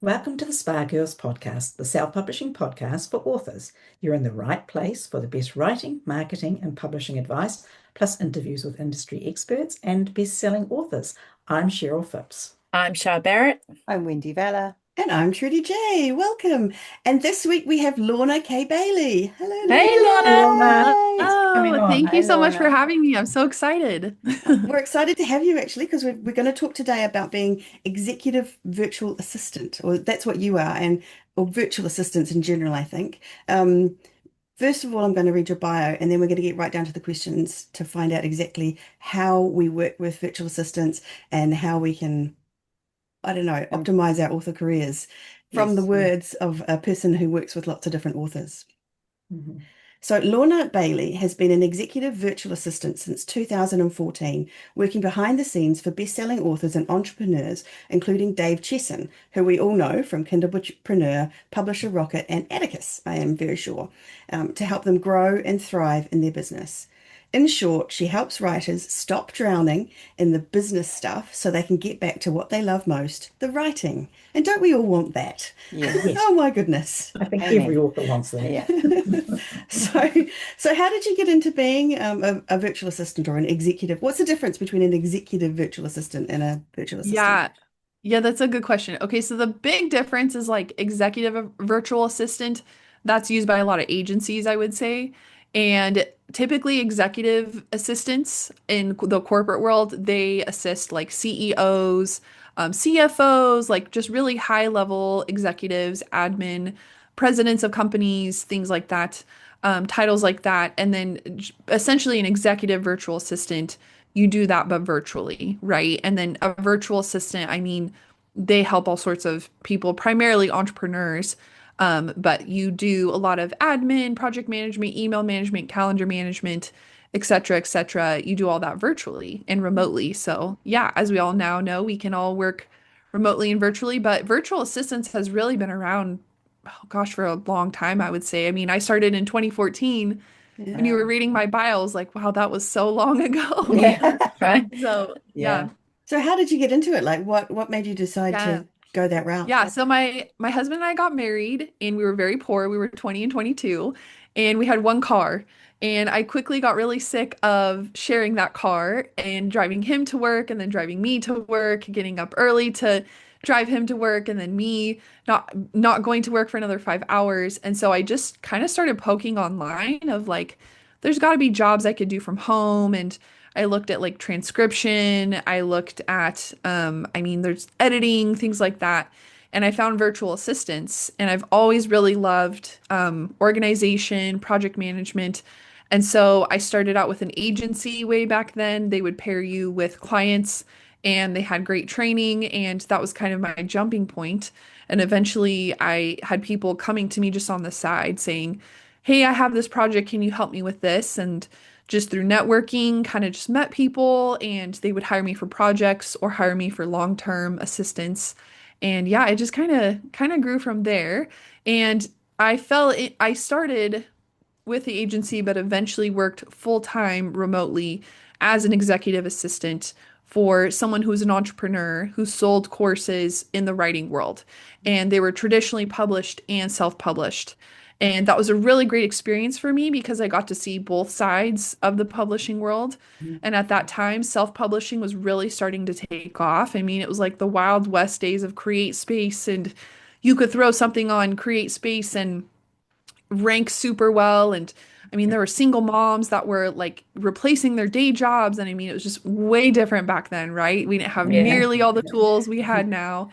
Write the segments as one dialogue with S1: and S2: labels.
S1: Welcome to the Spa Girls podcast, the self-publishing podcast for authors. You're in the right place for the best writing, marketing, and publishing advice, plus interviews with industry experts and best-selling authors. I'm Cheryl Phipps.
S2: I'm Shah Barrett.
S3: I'm Wendy Vella.
S4: And I'm Trudy J. Welcome. And this week we have Lorna K Bailey. Hello,
S2: Hey,
S1: Hey,
S2: Lorna.
S1: Lorna.
S4: Lorna.
S1: Thanks for coming
S3: Yay!
S2: Oh,
S1: on.
S2: thank you
S3: Hi,
S2: so much for
S3: Lorna.
S2: having me. I'm so excited.
S4: We're excited to have you actually because we're going to talk today about being executive virtual assistant, or that's what you are, and or virtual assistants in general, I think. Um, First of all, I'm going to read your bio, and then we're going to get right down to the questions to find out exactly how we work with virtual assistants and how we can, I don't know,
S3: Um,
S4: optimize our author careers from the
S3: yes.
S4: words of a person who works with lots of different authors.
S1: Mhm.
S4: So, Lorna Bailey has been an executive virtual assistant since 2014, working behind the scenes for best-selling authors and entrepreneurs, including Dave Chesson, who we all know from Kinderpreneur, Publisher Rocket, and Atticus, I am very sure, to help them grow and thrive in their business. In short, she helps writers stop drowning in the business stuff so they can get back to what they love most, the writing. And don't we all want that?
S3: Yes.
S1: Yes,
S4: Oh my goodness.
S1: I think every
S3: Amen.
S1: author wants that.
S3: Yeah.
S4: So, so how did you get into being a virtual assistant or an executive? What's the difference between an executive virtual assistant and a virtual assistant?
S2: Yeah. Yeah, that's a good question. Okay, so the big difference is like executive virtual assistant. That's used by a lot of agencies, I would say. And typically executive assistants in the corporate world, they assist like CEOs, CFOs, like just really high level executives, admin, presidents of companies, things like that, titles like that. And then essentially an executive virtual assistant, you do that but virtually, right? And then a virtual assistant, I mean, they help all sorts of people, primarily entrepreneurs. But you do a lot of admin, project management, email management, calendar management, et cetera, et cetera. You do all that virtually and remotely. So, yeah, as we all now know, we can all work remotely and virtually, but virtual assistance has really been around, oh gosh, for a long time, I would say. I mean, I started in 2014. When you
S4: Yeah.
S2: were
S3: Wow.
S2: reading my bio, I was like, wow, that was so long ago.
S1: Yeah.
S3: Yeah. Right.
S2: So,
S3: Yeah.
S2: yeah.
S4: So how did you get into it? Like what made you decide
S2: Yeah.
S4: to go that route?
S2: Yeah, so my husband and I got married and we were very poor. We were 20 and 22 and we had one car. And I quickly got really sick of sharing that car and driving him to work and then driving me to work, getting up early to drive him to work and then me not going to work for another 5 hours. And so I just kind of started poking online of like there's got to be jobs I could do from home and I looked at like transcription, I looked at I mean there's editing, things like that and I found virtual assistants. And I've always really loved organization, project management. And so I started out with an agency way back then. They would pair you with clients and they had great training. And that was kind of my jumping point. And eventually I had people coming to me just on the side saying, hey, I have this project. Can you help me with this? And just through networking, kind of just met people and they would hire me for projects or hire me for long-term assistance. And yeah, it just kind of grew from there. And I started with the agency, but eventually worked full time remotely as an executive assistant for someone who's an entrepreneur who sold courses in the writing world. And they were traditionally published and self-published. And that was a really great experience for me because I got to see both sides of the publishing world. And at that time, self-publishing was really starting to take off. I mean, it was like the Wild West days of Create Space, and you could throw something on Create Space and rank super well. And I mean, there were single moms that were like replacing their day jobs. And I mean, it was just way different back then, right? We didn't have
S3: Yeah.
S2: nearly all the tools we had now.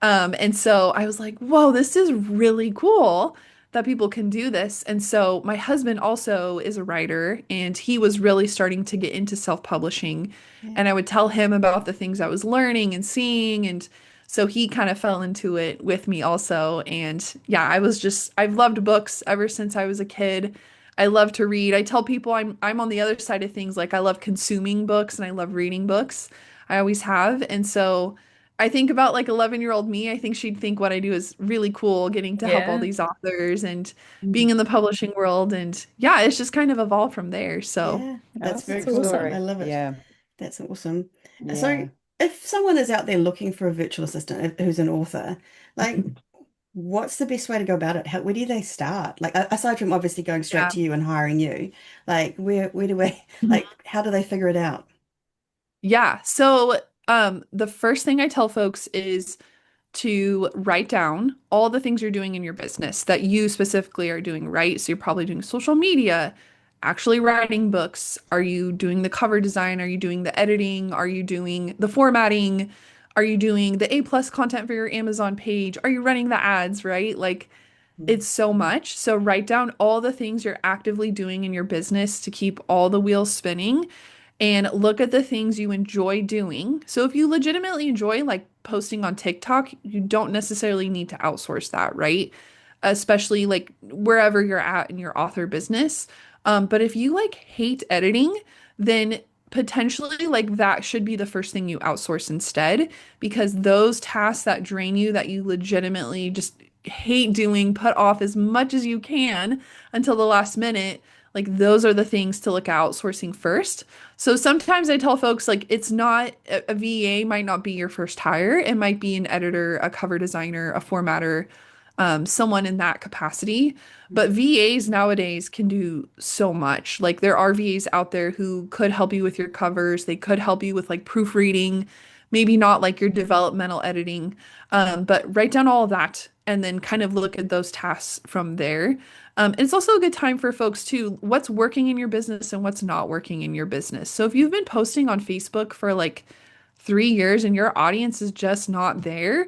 S2: And so I was like, whoa, this is really cool that people can do this. And so my husband also is a writer and he was really starting to get into self-publishing.
S4: Yeah.
S2: And I would tell him about the things I was learning and seeing. And so he kind of fell into it with me also. And yeah, I've loved books ever since I was a kid. I love to read. I tell people I'm on the other side of things. Like I love consuming books and I love reading books. I always have. And so I think about like 11-year-old me. I think she'd think what I do is really cool, getting to help all
S3: Yeah.
S2: these authors and being
S1: Mm.
S2: in the publishing world. And yeah, it's just kind of evolved from there. So
S4: Yeah, that's very
S1: That's
S3: Awesome
S4: cool. I
S1: awesome.
S3: story.
S4: love it.
S3: Yeah.
S4: That's awesome. So
S3: Yeah.
S4: if someone is out there looking for a virtual assistant who's an author, like what's the best way to go about it? Where do they start? Like aside from obviously going straight
S2: Yeah.
S4: to you and hiring you, like where do we like how do they figure it out?
S2: Yeah. So, the first thing I tell folks is to write down all the things you're doing in your business that you specifically are doing, right? So you're probably doing social media, actually writing books. Are you doing the cover design? Are you doing the editing? Are you doing the formatting? Are you doing the A plus content for your Amazon page? Are you running the ads, right? Like it's so much. So write down all the things you're actively doing in your business to keep all the wheels spinning and look at the things you enjoy doing. So if you legitimately enjoy like posting on TikTok, you don't necessarily need to outsource that, right? Especially like wherever you're at in your author business. But if you like hate editing, then potentially like that should be the first thing you outsource instead, because those tasks that drain you that you legitimately just hate doing, put off as much as you can until the last minute, like those are the things to look at outsourcing first. So sometimes I tell folks like it's not a VA might not be your first hire. It might be an editor, a cover designer, a formatter, someone in that capacity. But VAs nowadays can do so much. Like there are VAs out there who could help you with your covers. They could help you with like proofreading, maybe not like your developmental editing. But write down all of that and then kind of look at those tasks from there. And it's also a good time for folks to what's working in your business and what's not working in your business. So if you've been posting on Facebook for like 3 years and your audience is just not there,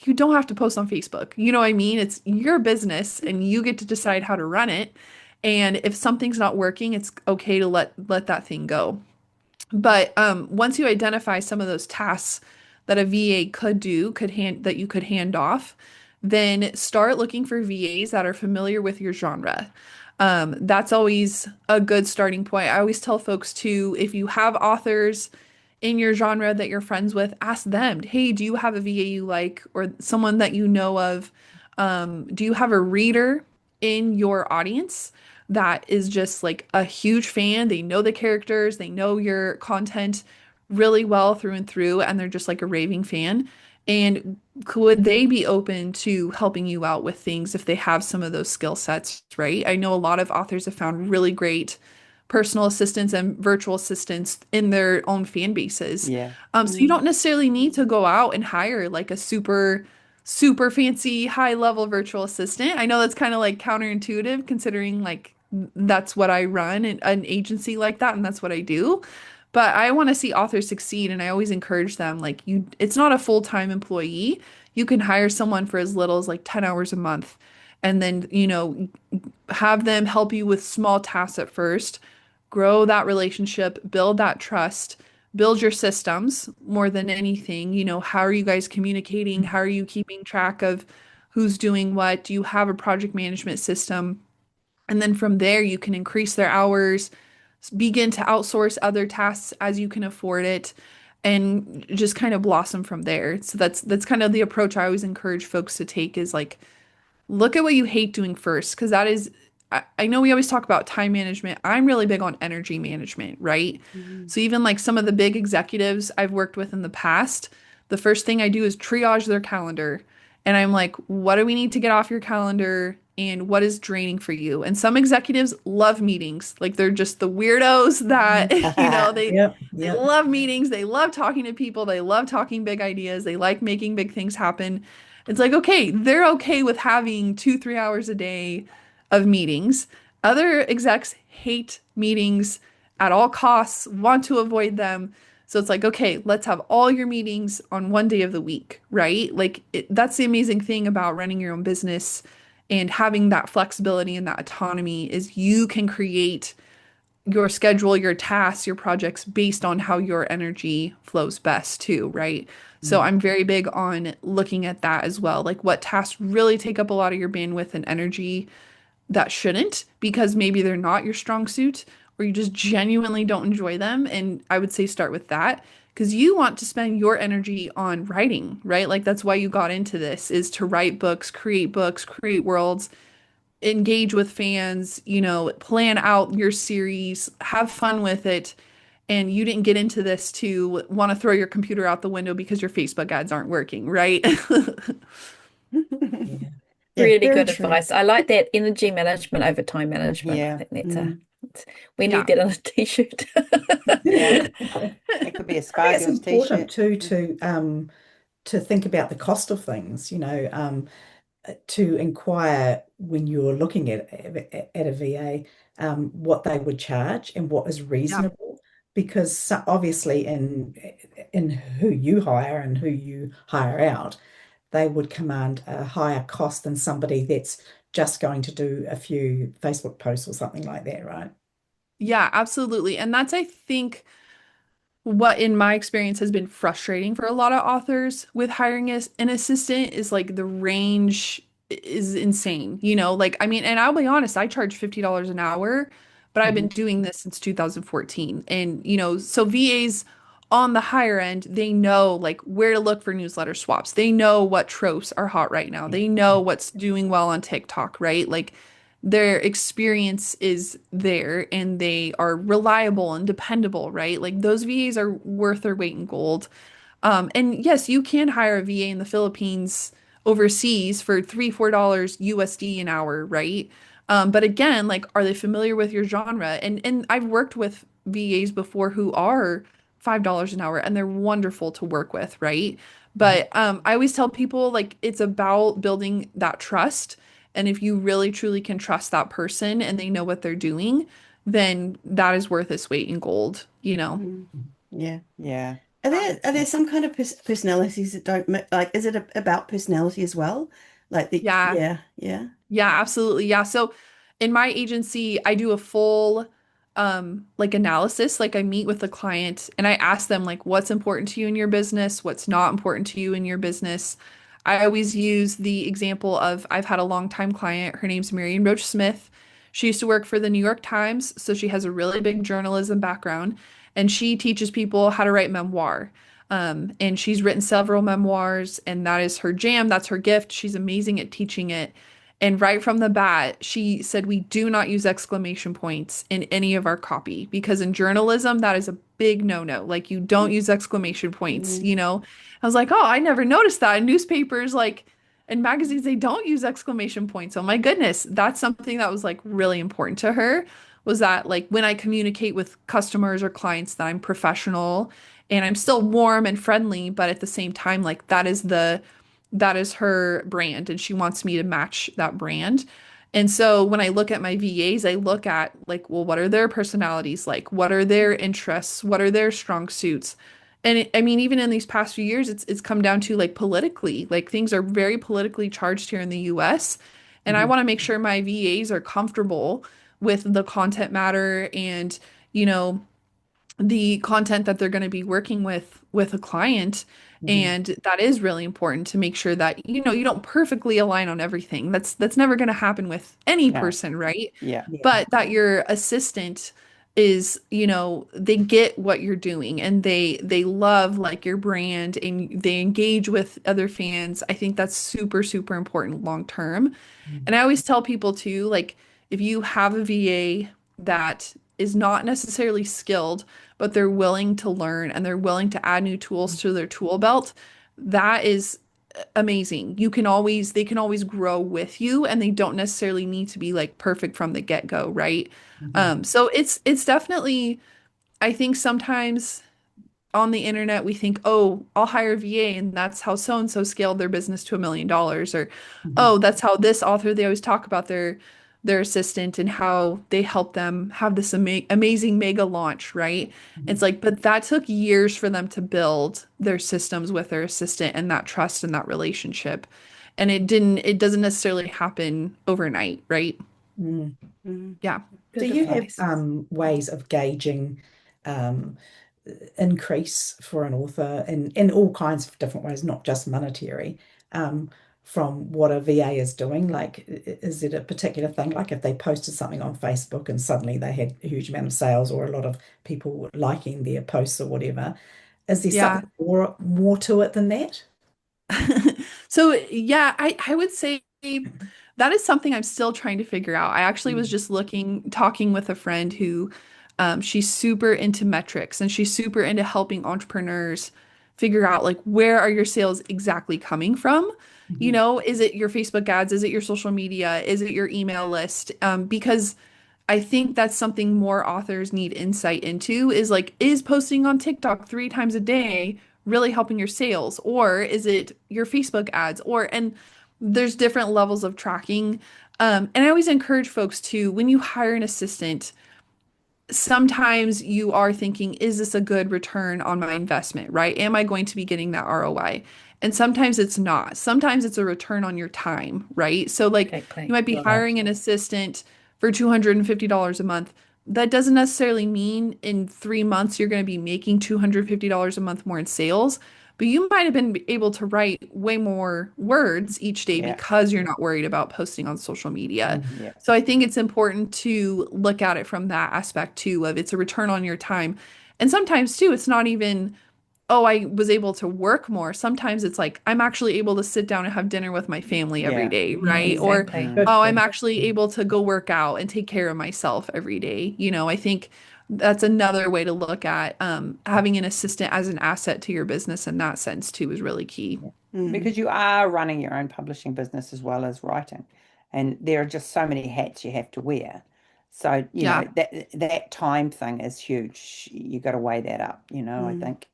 S2: you don't have to post on Facebook. You know what I mean? It's your business and you get to decide how to run it. And if something's not working, it's okay to let that thing go. But once you identify some of those tasks that a VA could do, that you could hand off, then start looking for VAs that are familiar with your genre. That's always a good starting point. I always tell folks to, if you have authors in your genre that you're friends with, ask them, hey, do you have a VA you like or someone that you know of? Do you have a reader in your audience that is just like a huge fan? They know the characters, they know your content really well through and through, and they're just like a raving fan. And could they be open to helping you out with things if they have some of those skill sets, right? I know a lot of authors have found really great personal assistants and virtual assistants in their own fan bases.
S4: Yeah.
S2: So you don't necessarily need to go out and hire like a super fancy high level virtual assistant. I know that's kind of like counterintuitive considering like that's what I run an agency like that and that's what I do. But I want to see authors succeed and I always encourage them like it's not a full-time employee. You can hire someone for as little as like 10 hours a month and then, have them help you with small tasks at first, grow that relationship, build that trust, build your systems more than anything. How are you guys communicating? How are you keeping track of who's doing what? Do you have a project management system? And then from there, you can increase their hours, begin to outsource other tasks as you can afford it, and just kind of blossom from there. So that's kind of the approach I always encourage folks to take is like look at what you hate doing first, because that is, I know we always talk about time management. I'm really big on energy management, right?
S4: Mhm.
S2: So even like some of the big executives I've worked with in the past, the first thing I do is triage their calendar. And I'm like, what do we need to get off your calendar? And what is draining for you? And some executives love meetings. Like they're just the weirdos that,
S1: Yep,
S2: they
S1: yep.
S2: love meetings. They love talking to people. They love talking big ideas. They like making big things happen. It's like, okay, they're okay with having 2, 3 hours a day of meetings. Other execs hate meetings at all costs, want to avoid them. So it's like, okay, let's have all your meetings on one day of the week, right? Like that's the amazing thing about running your own business and having that flexibility and that autonomy is you can create your schedule, your tasks, your projects based on how your energy flows best too, right? So
S1: Mm.
S2: I'm very big on looking at that as well. Like what tasks really take up a lot of your bandwidth and energy that shouldn't, because maybe they're not your strong suit or you just genuinely don't enjoy them. And I would say start with that because you want to spend your energy on writing, right? Like that's why you got into this is to write books, create worlds, engage with fans, plan out your series, have fun with it. and you didn't get into this to want to throw your computer out the window because your Facebook ads aren't working, right?
S1: Yeah.
S4: Yeah,
S3: Really
S4: very
S3: good
S4: true.
S3: advice. I like that energy management over time management. I
S4: Yeah.
S3: think that's
S4: Mm.
S3: we
S2: Yeah.
S3: need that on a t-shirt.
S4: Yeah. It could be a
S1: I think it's
S4: Spargo's
S1: important
S4: t-shirt.
S1: too
S4: Mm.
S1: to think about the cost of things, to inquire when you're looking at a VA, what they would charge and what is
S2: Yeah.
S1: reasonable, because obviously in who you hire and who you hire out, they would command a higher cost than somebody that's just going to do a few Facebook posts or something like that, right?
S2: Yeah, absolutely. And that's, I think, what in my experience has been frustrating for a lot of authors with hiring as an assistant is like the range is insane. Like I mean, and I'll be honest, I charge $50 an hour, but I've been
S1: Mhm.
S2: doing this since 2014. And so VAs on the higher end, they know like where to look for newsletter swaps. They know what tropes are hot right now. They know what's doing well on TikTok, right? Like their experience is there and they are reliable and dependable, right? Like those VAs are worth their weight in gold. And yes, you can hire a VA in the Philippines overseas for $3, $4 USD an hour, right? But again, like, are they familiar with your genre? And I've worked with VAs before who are $5 an hour and they're wonderful to work with, right?
S1: Mhm.
S2: But I always tell people like it's about building that trust. And if you really truly can trust that person and they know what they're doing, then that is worth its weight in gold, you know?
S4: Mm. Yeah.
S3: Yeah.
S4: Are there some kind of personalities that don't like? Is it about personality as well? Like the
S2: Yeah.
S4: yeah, yeah.
S2: Yeah, absolutely. Yeah. So in my agency, I do a full like analysis. Like I meet with the client and I ask them like what's important to you in your business, what's not important to you in your business. I always use the example of I've had a longtime client. Her name's Marion Roach Smith. She used to work for the New York Times, so she has a really big journalism background, and she teaches people how to write memoir. And she's written several memoirs, and that is her jam. That's her gift. She's amazing at teaching it. And right from the bat, she said, we do not use exclamation points in any of our copy because in journalism, that is a big no-no. Like, you don't use exclamation points,
S4: Mm.
S2: I was like, oh, I never noticed that. In newspapers, like, in magazines, they don't use exclamation points. Oh my goodness. That's something that was like really important to her was that, like, when I communicate with customers or clients, that I'm professional and I'm still warm and friendly, but at the same time, like, that is her brand and she wants me to match that brand. And so when I look at my VAs, I look at like, well, what are their personalities like? What are their interests? What are their strong suits? And I mean, even in these past few years, it's come down to like politically, like things are very politically charged here in the US. And I
S1: Mhm.
S2: want to make sure my VAs are comfortable with the content matter and, you know, the content that they're going to be working with a client,
S1: Mhm.
S2: and that is really important to make sure that you don't perfectly align on everything. That's never going to happen with any
S3: No.
S2: person, right?
S3: Yeah.
S1: Yeah.
S2: But that your assistant is, they get what you're doing and they love like your brand and they engage with other fans. I think that's super super important long term.
S1: Mhm.
S2: And I always tell people too, like, if you have a VA that is not necessarily skilled, but they're willing to learn and they're willing to add new tools to their tool belt, that is amazing. They can always grow with you and they don't necessarily need to be like perfect from the get-go, right?
S1: Mhm.
S2: So it's definitely, I think sometimes on the internet we think, oh, I'll hire a VA and that's how so and so scaled their business to $1 million, or
S1: Mhm.
S2: oh, that's how this author, they always talk about their assistant and how they help them have this amazing mega launch, right? It's
S1: Mhm.
S2: like, but that took years for them to build their systems with their assistant and that trust and that relationship. And it doesn't necessarily happen overnight, right?
S1: Mhm.
S4: Mm.
S2: Yeah.
S1: Do
S3: Good
S1: you have
S3: advice.
S1: ways of gauging um, increase for an author in all kinds of different ways, not just monetary, um, from what a VA is doing? Like, is it a particular thing? Like if they posted something on Facebook and suddenly they had a huge amount of sales or a lot of people liking their posts or whatever, is there
S2: Yeah.
S1: something more to it than that?
S2: So yeah, I would say that is something I'm still trying to figure out. I actually was
S1: Mm.
S2: just talking with a friend who She's super into metrics and she's super into helping entrepreneurs figure out like where are your sales exactly coming from? You
S1: Mhm.
S2: know, is it your Facebook ads? Is it your social media? Is it your email list? Because I think that's something more authors need insight into is like, is posting on TikTok 3 times a day really helping your sales? Or is it your Facebook ads? And there's different levels of tracking. And I always encourage folks to, when you hire an assistant, sometimes you are thinking, is this a good return on my investment, right? Am I going to be getting that ROI? And sometimes it's not. Sometimes it's a return on your time, right? So, like, you
S3: Exactly.
S2: might be
S1: Right.
S2: hiring an assistant for $250 a month. That doesn't necessarily mean in 3 months you're going to be making $250 a month more in sales, but you might have been able to write way more words each day
S5: Yeah.
S2: because you're not worried about posting on social media.
S1: Mhm.
S5: Yeah.
S2: So I think it's important to look at it from that aspect too, of it's a return on your time. And sometimes too, it's not even, oh, I was able to work more. Sometimes it's like, I'm actually able to sit down and have dinner with my family every
S5: Yeah.
S2: day,
S3: Yeah,
S2: right? Or,
S3: exactly.
S1: Good
S2: oh, I'm
S1: point.
S2: actually able to go work out and take care of myself every day. You know, I think that's another way to look at having an assistant as an asset to your business in that sense too is really key.
S5: Yeah.
S4: Mm.
S5: Because you are running your own publishing business as well as writing. And there are just so many hats you have to wear. So,
S2: Yeah.
S5: that time thing is huge. You got to weigh that up, I
S4: Mm.
S5: think.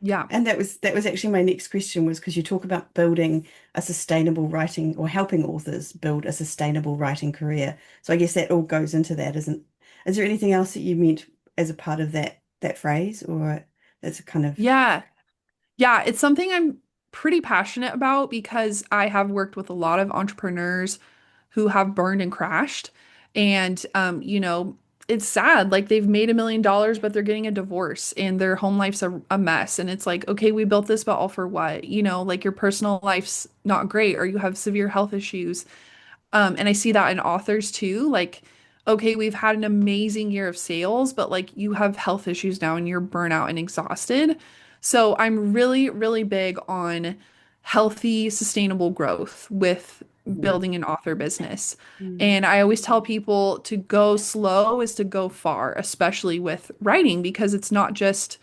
S2: Yeah.
S4: And that was actually my next question was because you talk about building a sustainable writing or helping authors build a sustainable writing career. So I guess that all goes into that, isn't? Is there anything else that you meant as a part of that phrase, or that's a kind of
S2: Yeah. Yeah, it's something I'm pretty passionate about because I have worked with a lot of entrepreneurs who have burned and crashed. And, it's sad. Like they've made $1 million, but they're getting a divorce and their home life's a mess. And it's like, okay, we built this, but all for what? You know, like your personal life's not great or you have severe health issues. And I see that in authors too. Like, okay, we've had an amazing year of sales, but like you have health issues now and you're burnout and exhausted. So I'm really, really big on healthy, sustainable growth with
S1: Mhm.
S2: building an author business.
S4: Mm.
S2: And I always tell people to go slow is to go far, especially with writing, because it's not just,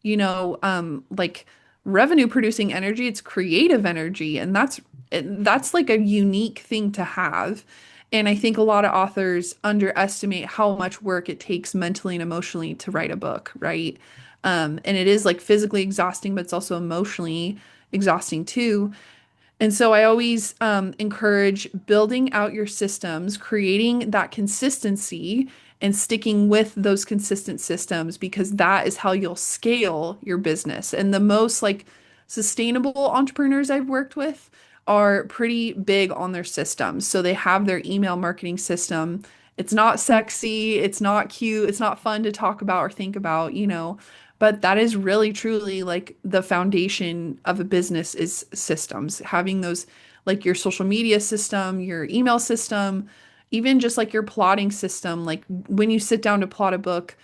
S2: like revenue producing energy, it's creative energy. And that's like a unique thing to have. And I think a lot of authors underestimate how much work it takes mentally and emotionally to write a book, right? And it is like physically exhausting, but it's also emotionally exhausting too. And so I always encourage building out your systems, creating that consistency, and sticking with those consistent systems because that is how you'll scale your business. And the most like sustainable entrepreneurs I've worked with are pretty big on their systems. So they have their email marketing system. It's not sexy, it's not cute, it's not fun to talk about or think about, but that is really truly like the foundation of a business is systems. Having those like your social media system, your email system, even just like your plotting system. Like when you sit down to plot a book,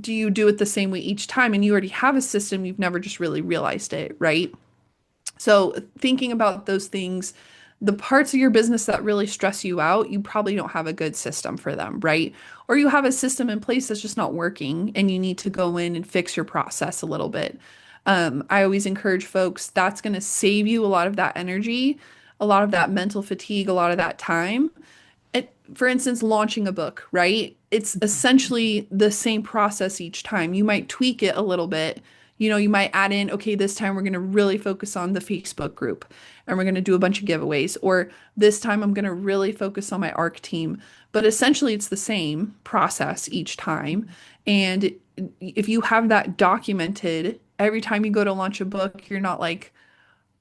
S2: do you do it the same way each time? And you already have a system, you've never just really realized it, right? So thinking about those things, the parts of your business that really stress you out, you probably don't have a good system for them, right? Or you have a system in place that's just not working and you need to go in and fix your process a little bit. I always encourage folks that's going to save you a lot of that energy, a lot of that mental fatigue, a lot of that time for instance, launching a book, right? It's essentially the same process each time. You might tweak it a little bit. You might add in, okay, this time we're going to really focus on the Facebook group and we're going to do a bunch of giveaways. Or this time I'm going to really focus on my ARC team. But essentially, it's the same process each time. And if you have that documented, every time you go to launch a book, you're not like,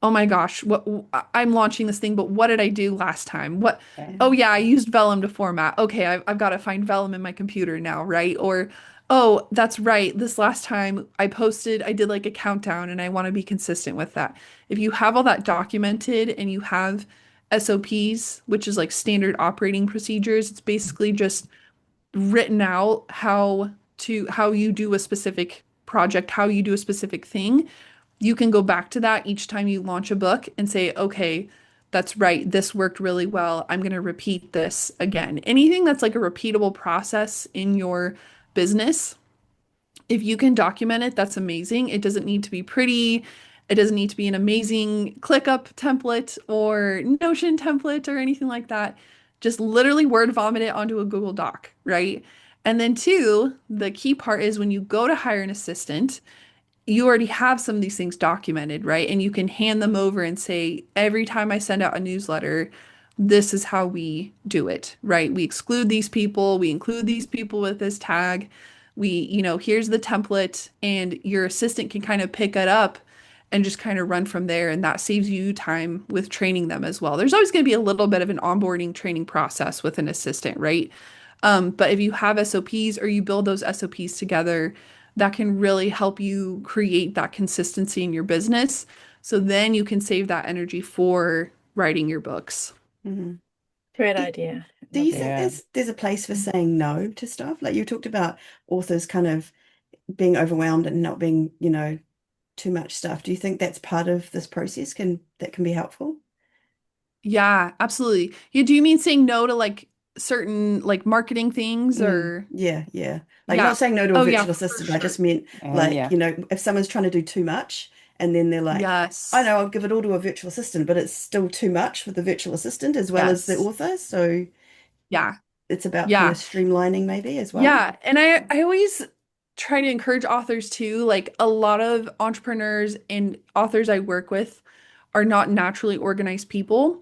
S2: oh my gosh, I'm launching this thing, but what did I do last time?
S5: Yeah.
S2: Oh yeah, I used Vellum to format. Okay, I've got to find Vellum in my computer now, right? Or, oh, that's right. This last time I did like a countdown and I want to be consistent with that. If you have all that documented and you have SOPs, which is like standard operating procedures, it's basically just written out how you do a specific project, how you do a specific thing. You can go back to that each time you launch a book and say, okay, that's right, this worked really well. I'm going to repeat this again. Anything that's like a repeatable process in your business. If you can document it, that's amazing. It doesn't need to be pretty. It doesn't need to be an amazing ClickUp template or Notion template or anything like that. Just literally word vomit it onto a Google Doc, right? And then two, the key part is when you go to hire an assistant, you already have some of these things documented, right? And you can hand them over and say, every time I send out a newsletter, this is how we do it, right? We exclude these people, we include these people with this tag. Here's the template, and your assistant can kind of pick it up and just kind of run from there. And that saves you time with training them as well. There's always going to be a little bit of an onboarding training process with an assistant, right? But if you have SOPs or you build those SOPs together, that can really help you create that consistency in your business. So then you can save that energy for writing your books.
S4: Mm-hmm.
S3: Great
S4: Do,
S3: idea.
S4: do
S3: Love
S4: you
S3: that.
S4: think
S5: Yeah.
S4: there's a place for saying no to stuff? Like you talked about authors kind of being overwhelmed and not being, too much stuff. Do you think that's part of this process that can be helpful?
S2: Yeah, absolutely. Yeah, do you mean saying no to like certain like marketing things or
S4: Yeah, yeah. Like
S2: yeah.
S4: not saying no to a
S2: Oh yeah,
S4: virtual
S2: for
S4: assistant. I
S2: sure.
S4: just meant like,
S5: Yeah.
S4: if someone's trying to do too much and then they're like, I
S2: Yes.
S4: know I'll give it all to a virtual assistant, but it's still too much for the virtual assistant as well as the
S2: Yes.
S4: author. So
S2: Yeah.
S4: it's about kind of
S2: Yeah.
S4: streamlining maybe as well.
S2: Yeah. And I always try to encourage authors too. Like a lot of entrepreneurs and authors I work with are not naturally organized people.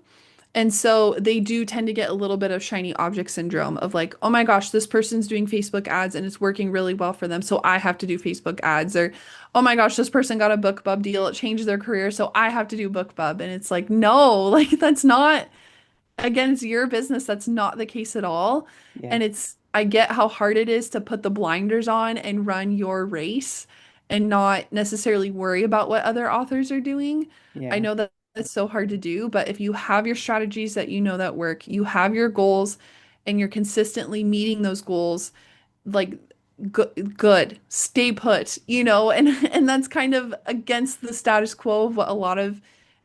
S2: And so they do tend to get a little bit of shiny object syndrome of like, oh my gosh, this person's doing Facebook ads and it's working really well for them. So I have to do Facebook ads. Or, oh my gosh, this person got a BookBub deal. It changed their career. So I have to do BookBub. And it's like, no, like that's not, again, it's your business. That's not the case at all.
S5: Yeah.
S2: And I get how hard it is to put the blinders on and run your race and not necessarily worry about what other authors are doing. I
S5: Yeah.
S2: know that it's so hard to do, but if you have your strategies that you know that work, you have your goals and you're consistently meeting those goals, like good, stay put, and that's kind of against the status quo of what a lot of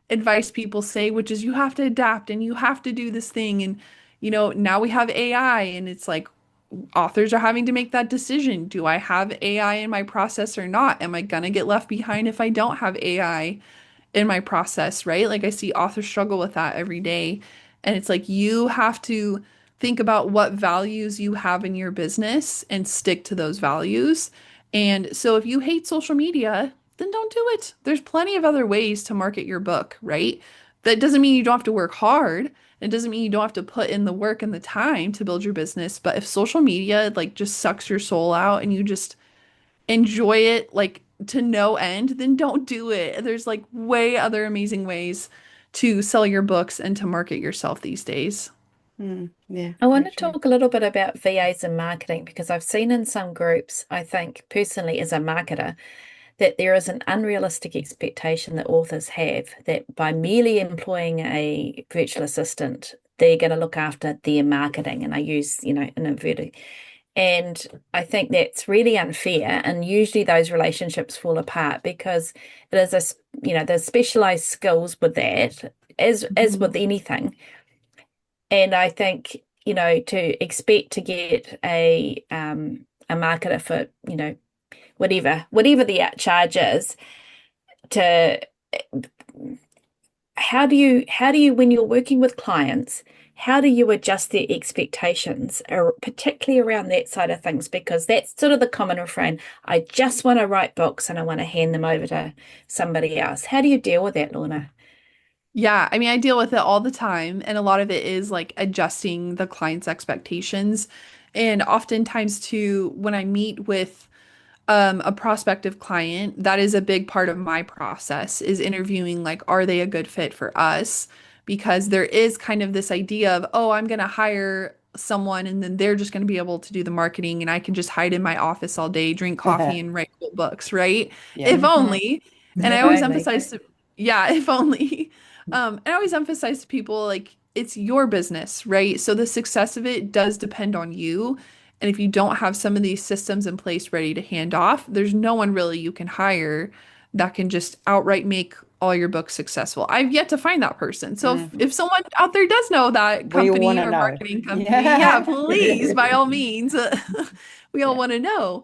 S2: advice people say, which is you have to adapt and you have to do this thing. And, now we have AI and it's like authors are having to make that decision. Do I have AI in my process or not? Am I gonna get left behind if I don't have AI in my process, right? Like I see authors struggle with that every day. And it's like you have to think about what values you have in your business and stick to those values. And so if you hate social media, then don't do it. There's plenty of other ways to market your book, right? That doesn't mean you don't have to work hard. It doesn't mean you don't have to put in the work and the time to build your business. But if social media like just sucks your soul out and you just enjoy it like to no end, then don't do it. There's like way other amazing ways to sell your books and to market yourself these days.
S4: Yeah,
S3: I want
S4: very
S3: to
S4: true.
S3: talk a little bit about VAs and marketing because I've seen in some groups, I think personally as a marketer, that there is an unrealistic expectation that authors have that by merely employing a virtual assistant, they're going to look after their marketing. And I use, in inverted. And I think that's really unfair. And usually those relationships fall apart because it is there's specialized skills with that, as with anything. And I think, to expect to get a marketer for, whatever the charge is, to how do you when you're working with clients, how do you adjust their expectations, particularly around that side of things? Because that's sort of the common refrain. I just want to write books and I want to hand them over to somebody else. How do you deal with that, Lorna?
S2: Yeah, I mean, I deal with it all the time, and a lot of it is like adjusting the client's expectations. And oftentimes, too, when I meet with a prospective client, that is a big part of my process is interviewing like, are they a good fit for us? Because there is kind of this idea of, oh, I'm going to hire someone and then they're just going to be able to do the marketing and I can just hide in my office all day, drink coffee and write cool books, right?
S5: Yeah.
S2: If
S3: Mhm.
S2: only. And I
S3: If
S2: always
S3: only.
S2: emphasize to, yeah, if only. And I always emphasize to people like it's your business, right? So the success of it does depend on you. And if you don't have some of these systems in place ready to hand off, there's no one really you can hire that can just outright make all your books successful. I've yet to find that person. So
S5: Mhm.
S2: if someone out there does know that
S5: We all want
S2: company
S5: to
S2: or
S5: know.
S2: marketing company, yeah, please, by all
S5: Yeah.
S2: means. We all
S5: Yeah.
S2: want to know.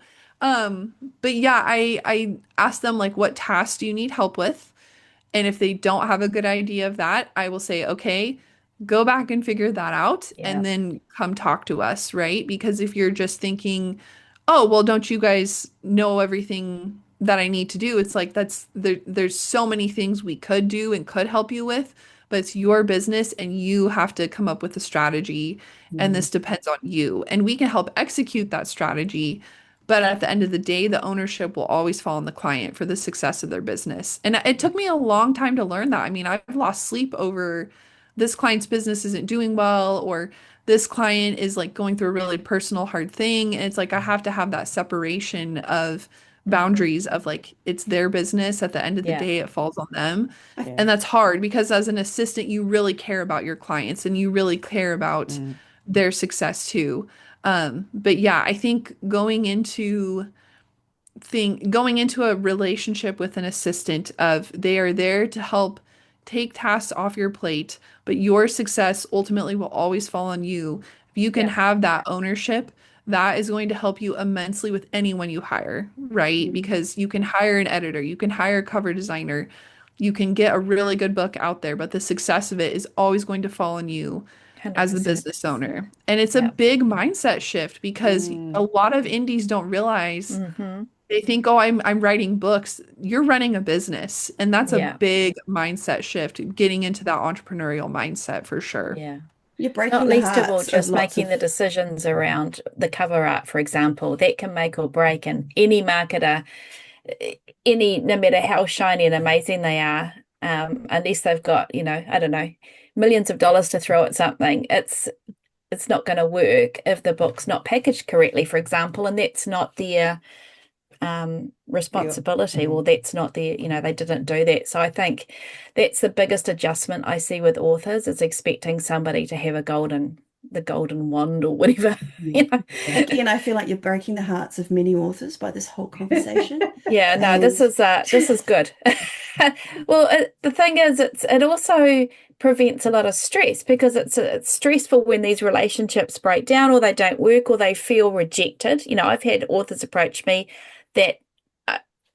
S2: But yeah, I ask them like, what tasks do you need help with? And if they don't have a good idea of that, I will say, okay, go back and figure that out
S3: Yeah.
S2: and then come talk to us, right? Because if you're just thinking, oh, well, don't you guys know everything that I need to do? It's like there's so many things we could do and could help you with, but it's your business and you have to come up with a strategy, and
S4: Mm.
S2: this depends on you. And we can help execute that strategy, but at the end of the day, the ownership will always fall on the client for the success of their business. And it took me a long time to learn that. I mean, I've lost sleep over this client's business isn't doing well, or this client is like going through a really personal, hard thing. And it's like I have to have that separation of boundaries of like it's their business. At the end of the
S3: Yeah.
S2: day, it falls on them.
S5: Yeah.
S2: And that's hard because as an assistant, you really care about your clients and you really care about
S5: Mm.
S2: their success too. But yeah, I think going into a relationship with an assistant of they are there to help take tasks off your plate, but your success ultimately will always fall on you. If you can
S3: Yeah.
S2: have that ownership, that is going to help you immensely with anyone you hire, right? Because you can hire an editor, you can hire a cover designer, you can get a really good book out there, but the success of it is always going to fall on you as the
S3: 100%.
S2: business owner. And it's a
S3: Yeah.
S2: big mindset shift because a
S5: Mm.
S2: lot of indies don't realize
S3: Mm-hmm.
S2: they think, oh, I'm writing books. You're running a business, and that's a
S3: Yeah.
S2: big mindset shift, getting into that entrepreneurial mindset for sure.
S3: Yeah.
S4: You're
S3: Not
S4: breaking the
S3: least of all,
S4: hearts of
S3: just
S4: lots
S3: making
S4: of.
S3: the decisions around the cover art, for example, that can make or break. And any marketer, no matter how shiny and amazing they are, unless they've got, I don't know, millions of dollars to throw at something, it's not going to work if the book's not packaged correctly, for example, and that's not their responsibility. Well, that's not their, they didn't do that. So I think that's the biggest adjustment I see with authors is expecting somebody to have the golden wand or whatever,
S4: Yeah. Vicky, and I feel like you're breaking the hearts of many authors by this whole conversation.
S3: Yeah, no,
S4: And
S3: this is good. Well, the thing is, it also prevents a lot of stress because it's stressful when these relationships break down or they don't work or they feel rejected. I've had authors approach me that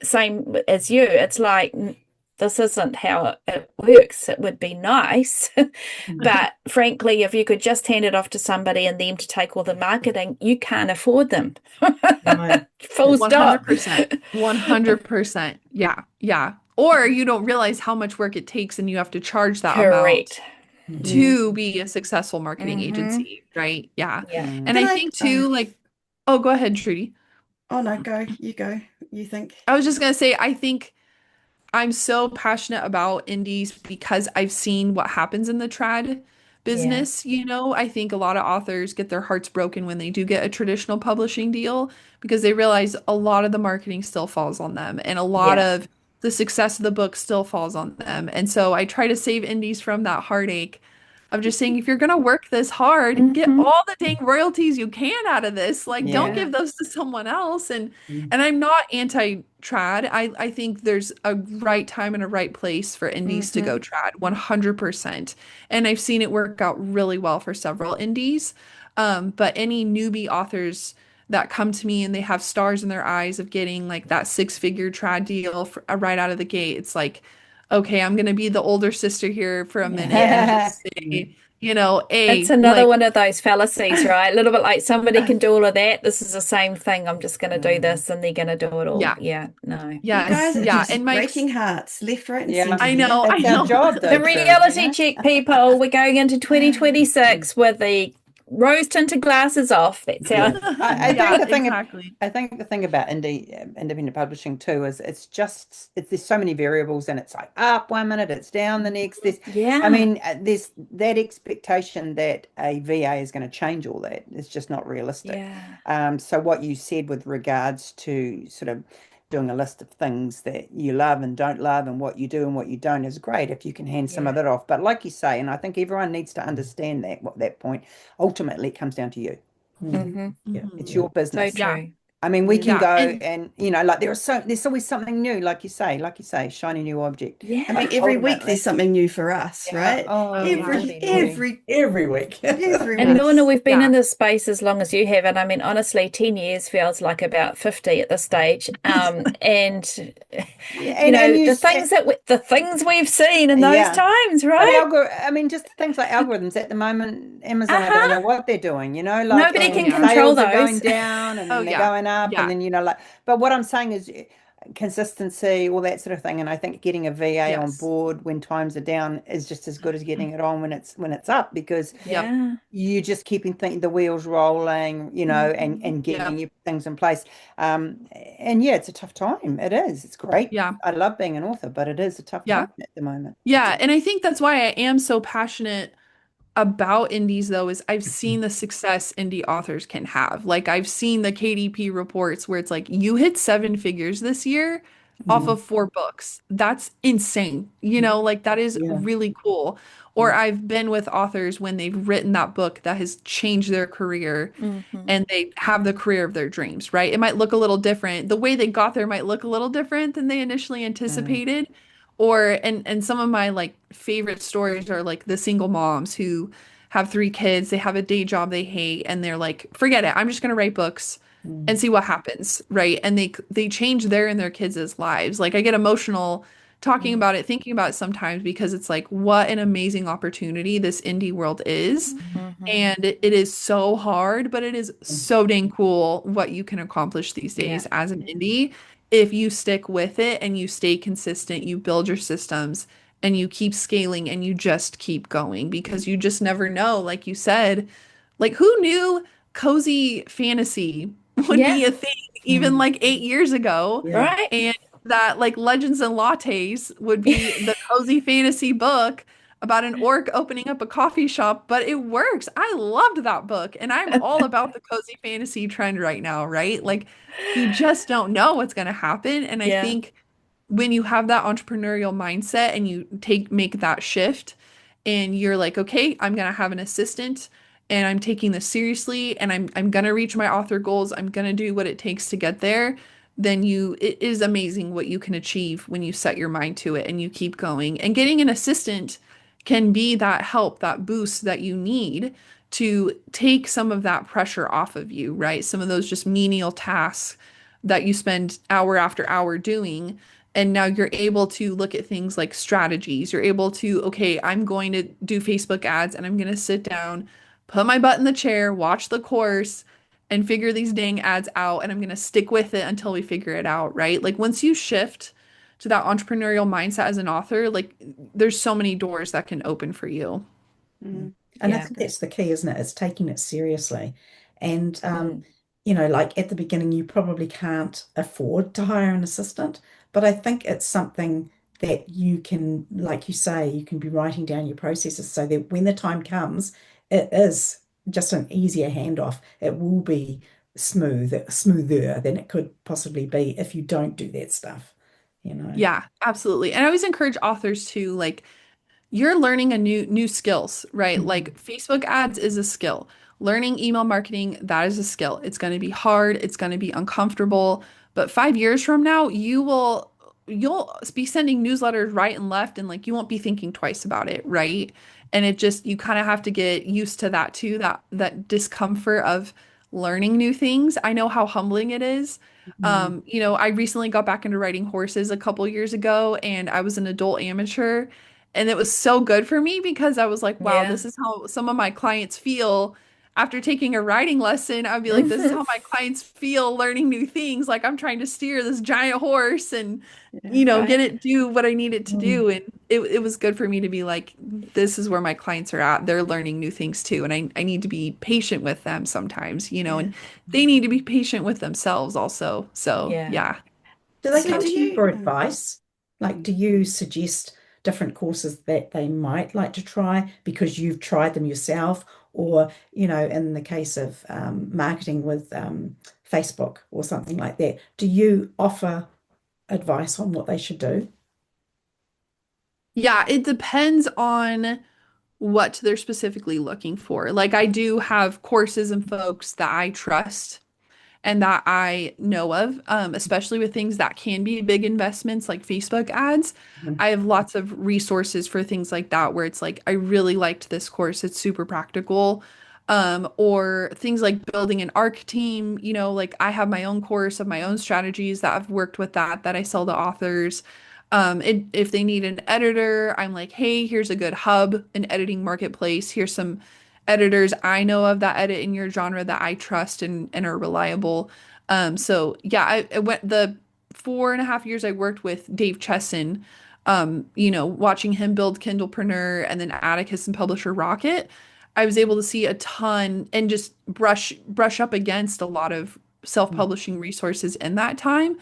S3: same as you. It's like this isn't how it works. It would be nice, but frankly, if you could just hand it off to somebody and them to take all the marketing, you can't afford them.
S4: no,
S3: Full stop.
S2: 100%. 100%. Yeah. Yeah. Or you don't realize how much work it takes and you have to charge that amount
S3: Correct.
S2: to be a successful marketing
S3: Mm-hmm.
S2: agency, right? Yeah.
S3: Yeah.
S5: Mm.
S2: And
S4: can
S2: I
S4: I?
S2: think too, like, oh, go ahead, Trudy.
S4: Oh no, go. You think?
S2: I was just gonna say, I think I'm so passionate about indies because I've seen what happens in the trad
S3: Yeah.
S2: business. I think a lot of authors get their hearts broken when they do get a traditional publishing deal because they realize a lot of the marketing still falls on them and a lot
S3: Yeah.
S2: of the success of the book still falls on them. And so I try to save indies from that heartache of just saying, if you're going to work this hard, get
S3: Mm-hmm.
S2: all the dang royalties you can out of this. Like, don't
S5: Yeah.
S3: Yeah.
S2: give those to someone else. And
S4: Mm.
S2: and I'm not anti-trad. I think there's a right time and a right place for indies to
S3: Mm-hmm.
S2: go trad, 100%. And I've seen it work out really well for several indies. But any newbie authors that come to me and they have stars in their eyes of getting like that six-figure trad deal right out of the gate, it's like, okay, I'm gonna be the older sister here for a minute and
S3: Yeah.
S2: just say,
S3: It's another one of those fallacies, right? A little bit like somebody can do all of that. This is the same thing. I'm just going to do this and they're going to do it all.
S2: yeah,
S3: Yeah, no.
S4: You
S2: yes,
S4: guys are
S2: yeah. And
S4: just
S2: my
S4: breaking hearts left, right, and
S5: Yeah.
S4: center
S2: I
S4: here.
S2: know, I
S5: It's our
S2: know.
S5: job though,
S3: The
S5: Trude,
S3: reality check, people. We're going into 2026 with the rose tinted glasses off. That's
S4: Yeah.
S3: our
S5: I
S2: Yeah,
S5: think
S2: exactly.
S5: I think the thing about independent publishing too is there's so many variables and it's like up one minute, it's down the next.
S3: yeah,
S5: There's that expectation that a VA is going to change all that. It's just not realistic.
S3: yeah,
S5: So what you said with regards to sort of doing a list of things that you love and don't love and what you do and what you don't is great if you can hand some of
S3: yeah.
S5: that off. But like you say, and I think everyone needs to understand that point, ultimately it comes down to you.
S4: Mm.
S3: Mm-hmm.
S4: Yeah,
S5: It's
S2: Mhm.
S5: your
S3: So
S5: business.
S2: Yeah.
S3: true.
S5: I mean, we
S4: Yeah.
S5: can
S2: Yeah.
S5: go
S2: And
S5: and, like there's always something new, like you say, shiny new object.
S4: I
S3: Yeah.
S4: mean,
S5: But
S4: every week there's
S5: ultimately,
S4: something new for us,
S5: yeah,
S4: right?
S5: oh,
S2: oh yeah.
S4: Every
S3: Naughty, naughty.
S4: every
S1: Every week.
S4: every
S3: And
S4: week.
S3: Lorna,
S2: Yes.
S3: we've been in
S2: Yeah.
S3: this space as long as you have, and I mean, honestly, 10 years feels like about 50 at this stage. And
S5: yeah, and
S3: the things the things we've seen in those
S5: yeah.
S3: times,
S5: But
S3: right?
S5: I mean, just things like algorithms at the moment, Amazon, I don't know
S3: Uh-huh.
S5: what they're doing, like,
S3: Nobody
S2: Oh
S3: can
S5: and
S2: yeah.
S3: control
S5: sales are going
S3: those.
S5: down and
S2: Oh
S5: then they're
S2: yeah.
S5: going up, and
S2: Yeah.
S5: then, like, but what I'm saying is consistency, all that sort of thing. And I think getting a VA on
S2: Yes.
S5: board when times are down is just as good as getting it on when it's up, because
S2: Yep.
S3: Yeah.
S5: you just keeping the wheels rolling, and
S3: Mhm.
S5: getting
S2: Yep.
S5: your things in place. And yeah, it's a tough time. It is. It's great.
S2: Yeah.
S5: I love being an author, but it is a tough
S2: Yeah.
S5: time at the moment.
S2: Yeah. And I think that's why I am so passionate about indies though is I've seen the success indie authors can have. Like I've seen the KDP reports where it's like you hit seven figures this year off
S5: Mm.
S2: of four books. That's insane. Like that is
S1: Yeah.
S2: really cool. Or
S5: Yeah.
S2: I've been with authors when they've written that book that has changed their career
S3: Mhm.
S2: and they have the career of their dreams, right? It might look a little different. The way they got there might look a little different than they initially
S5: Mm.
S2: anticipated. Or and some of my like favorite stories are like the single moms who have three kids, they have a day job they hate, and they're like, forget it, I'm just gonna write books and
S1: Mm.
S2: see what happens, right? And they change their and their kids' lives. Like I get emotional talking
S3: Mhm.
S2: about it, thinking about it sometimes because it's like what an amazing opportunity this indie world is.
S3: Mhm.
S2: And it is so hard, but it is so dang cool what you can accomplish these
S3: Yeah.
S2: days as an indie if you stick with it and you stay consistent, you build your systems and you keep scaling and you just keep going because you just never know. Like you said, like who knew cozy fantasy would
S3: Yeah.
S2: be a thing even
S1: Mm.
S2: like 8 years ago?
S1: Yeah.
S3: Right.
S2: And that like Legends and Lattes would be the cozy fantasy book about an orc opening up a coffee shop, but it works. I loved that book, and I'm all about the cozy fantasy trend right now, right? Like you just don't know what's going to happen, and I
S3: Yeah.
S2: think when you have that entrepreneurial mindset and you make that shift and you're like, okay, I'm gonna have an assistant and I'm taking this seriously and I'm gonna reach my author goals, I'm gonna do what it takes to get there, then it is amazing what you can achieve when you set your mind to it and you keep going. And getting an assistant can be that help, that boost that you need to take some of that pressure off of you, right? Some of those just menial tasks that you spend hour after hour doing and now you're able to look at things like strategies. You're able to, okay, I'm going to do Facebook ads and I'm going to sit down, put my butt in the chair, watch the course, and figure these dang ads out. And I'm going to stick with it until we figure it out, right? Like once you shift to that entrepreneurial mindset as an author, like there's so many doors that can open for you.
S1: Mm.
S4: Mm.
S1: And I
S3: Yeah.
S1: think that's the key, isn't it? It's taking it seriously. And
S3: Mm.
S1: like at the beginning, you probably can't afford to hire an assistant, but I think it's something that you can, like you say, you can be writing down your processes so that when the time comes, it is just an easier handoff. It will be smoother than it could possibly be if you don't do that stuff, you know.
S2: Yeah, absolutely. And I always encourage authors to like you're learning a new skills, right?
S1: Mhm.
S2: Like Facebook ads is a skill. Learning email marketing, that is a skill. It's going to be hard, it's going to be uncomfortable, but 5 years from now, you'll be sending newsletters right and left and like you won't be thinking twice about it, right? And it just you kind of have to get used to that too, that discomfort of learning new things. I know how humbling it is.
S1: Mhm.
S2: I recently got back into riding horses a couple years ago and I was an adult amateur. And it was so good for me because I was like, wow,
S3: Yeah.
S2: this is how some of my clients feel after taking a riding lesson. I'd be like, this is how my clients feel learning new things. Like I'm trying to steer this giant horse and,
S4: Yeah.
S2: get
S3: Right.
S2: it do what I need it to
S1: Mm.
S2: do. And it was good for me to be like, this is where my clients are at. They're learning new things too. And I need to be patient with them sometimes,
S4: Yeah.
S2: and they need to be patient with themselves also. So
S3: Yeah.
S2: yeah.
S1: Do they
S4: So
S1: come
S4: do
S1: to you
S4: you?
S1: for
S4: Oh,
S1: advice? Like, do you suggest different courses that they might like to try because you've tried them yourself? Or, in the case of marketing with Facebook or something like that, do you offer advice on what they should do?
S2: Yeah, it depends on what they're specifically looking for. Like I do have courses and folks that I trust and that I know of, especially with things that can be big investments like Facebook ads.
S1: Mhm.
S2: I have lots of resources for things like that where it's like, I really liked this course. It's super practical. Or things like building an ARC team, like I have my own course of my own strategies that I've worked with that I sell to authors. If they need an editor, I'm like, hey, here's a good hub, an editing marketplace. Here's some editors I know of that edit in your genre that I trust and are reliable. So yeah, I went the 4.5 years I worked with Dave Chesson, watching him build Kindlepreneur and then Atticus and Publisher Rocket. I was able to see a ton and just brush up against a lot of self-publishing resources in that time.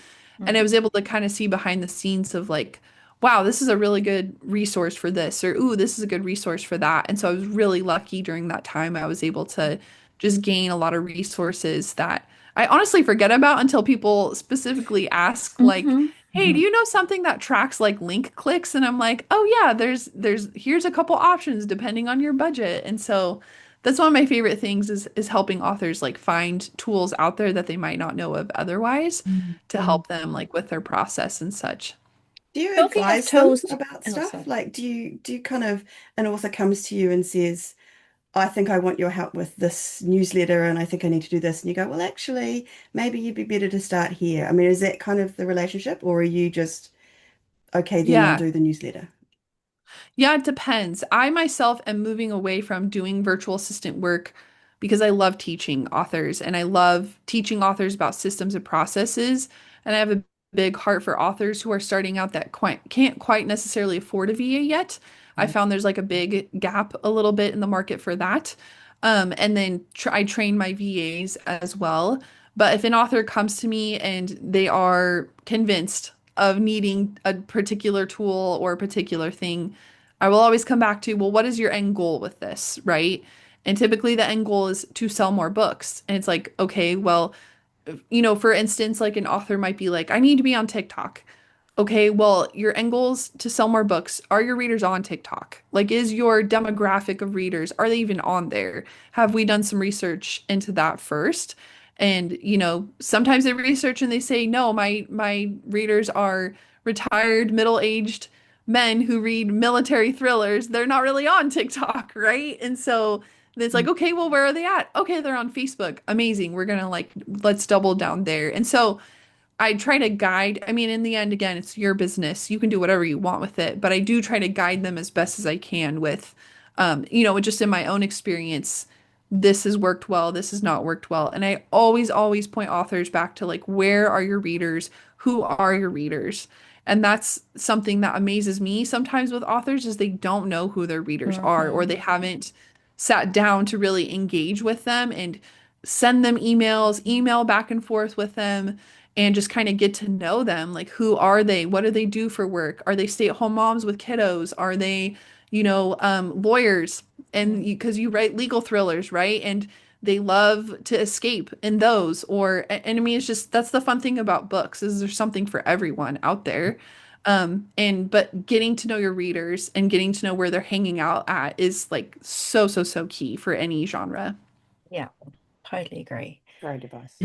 S2: And I
S3: Mhm.
S2: was able to kind of see behind the scenes of like, wow, this is a really good resource for this, or ooh, this is a good resource for that. And so I was really lucky during that time. I was able to just gain a lot of resources that I honestly forget about until people specifically ask, like,
S3: Mhm.
S2: hey, do you know something that tracks like link clicks? And I'm like, oh yeah, here's a couple options depending on your budget. And so that's one of my favorite things is helping authors like find tools out there that they might not know of otherwise to help them like with their process and such.
S4: Do you
S3: Talking of
S4: advise them
S3: tools,
S4: about
S3: oh,
S4: stuff?
S3: sorry.
S4: Like, do you kind of, an author comes to you and says, I think I want your help with this newsletter and I think I need to do this. And you go, well, actually, maybe you'd be better to start here. I mean, is that kind of the relationship, or are you just, okay, then I'll
S2: Yeah.
S4: do the newsletter?
S2: Yeah, it depends. I myself am moving away from doing virtual assistant work because I love teaching authors and I love teaching authors about systems and processes. And I have a big heart for authors who are starting out that can't quite necessarily afford a VA yet. I found there's like a big gap a little bit in the market for that. And then I train my VAs as well. But if an author comes to me and they are convinced of needing a particular tool or a particular thing, I will always come back to, well, what is your end goal with this, right? And typically the end goal is to sell more books. And it's like, okay, well, for instance, like an author might be like, I need to be on TikTok. Okay, well, your end goals to sell more books. Are your readers on TikTok? Like, is your demographic of readers, are they even on there? Have we done some research into that first? And, sometimes they research and they say, no, my readers are retired, middle-aged men who read military thrillers. They're not really on TikTok, right? And so it's like, okay, well, where are they at? Okay, they're on Facebook. Amazing. We're gonna like, let's double down there. And so I try to guide, I mean, in the end, again, it's your business. You can do whatever you want with it, but I do try to guide them as best as I can with, just in my own experience, this has worked well, this has not worked well. And I always, always point authors back to like, where are your readers? Who are your readers? And that's something that amazes me sometimes with authors is they don't know who their readers are, or
S3: Mhm.
S2: they haven't sat down to really engage with them and send them emails, email back and forth with them and just kind of get to know them. Like, who are they? What do they do for work? Are they stay-at-home moms with kiddos? Are they, lawyers? And
S3: Mm.
S2: because you write legal thrillers, right? And they love to escape in those. And I mean, it's just that's the fun thing about books is there's something for everyone out there. But getting to know your readers and getting to know where they're hanging out at is like so, so, so key for any genre.
S3: Yeah, totally agree.
S5: Great advice.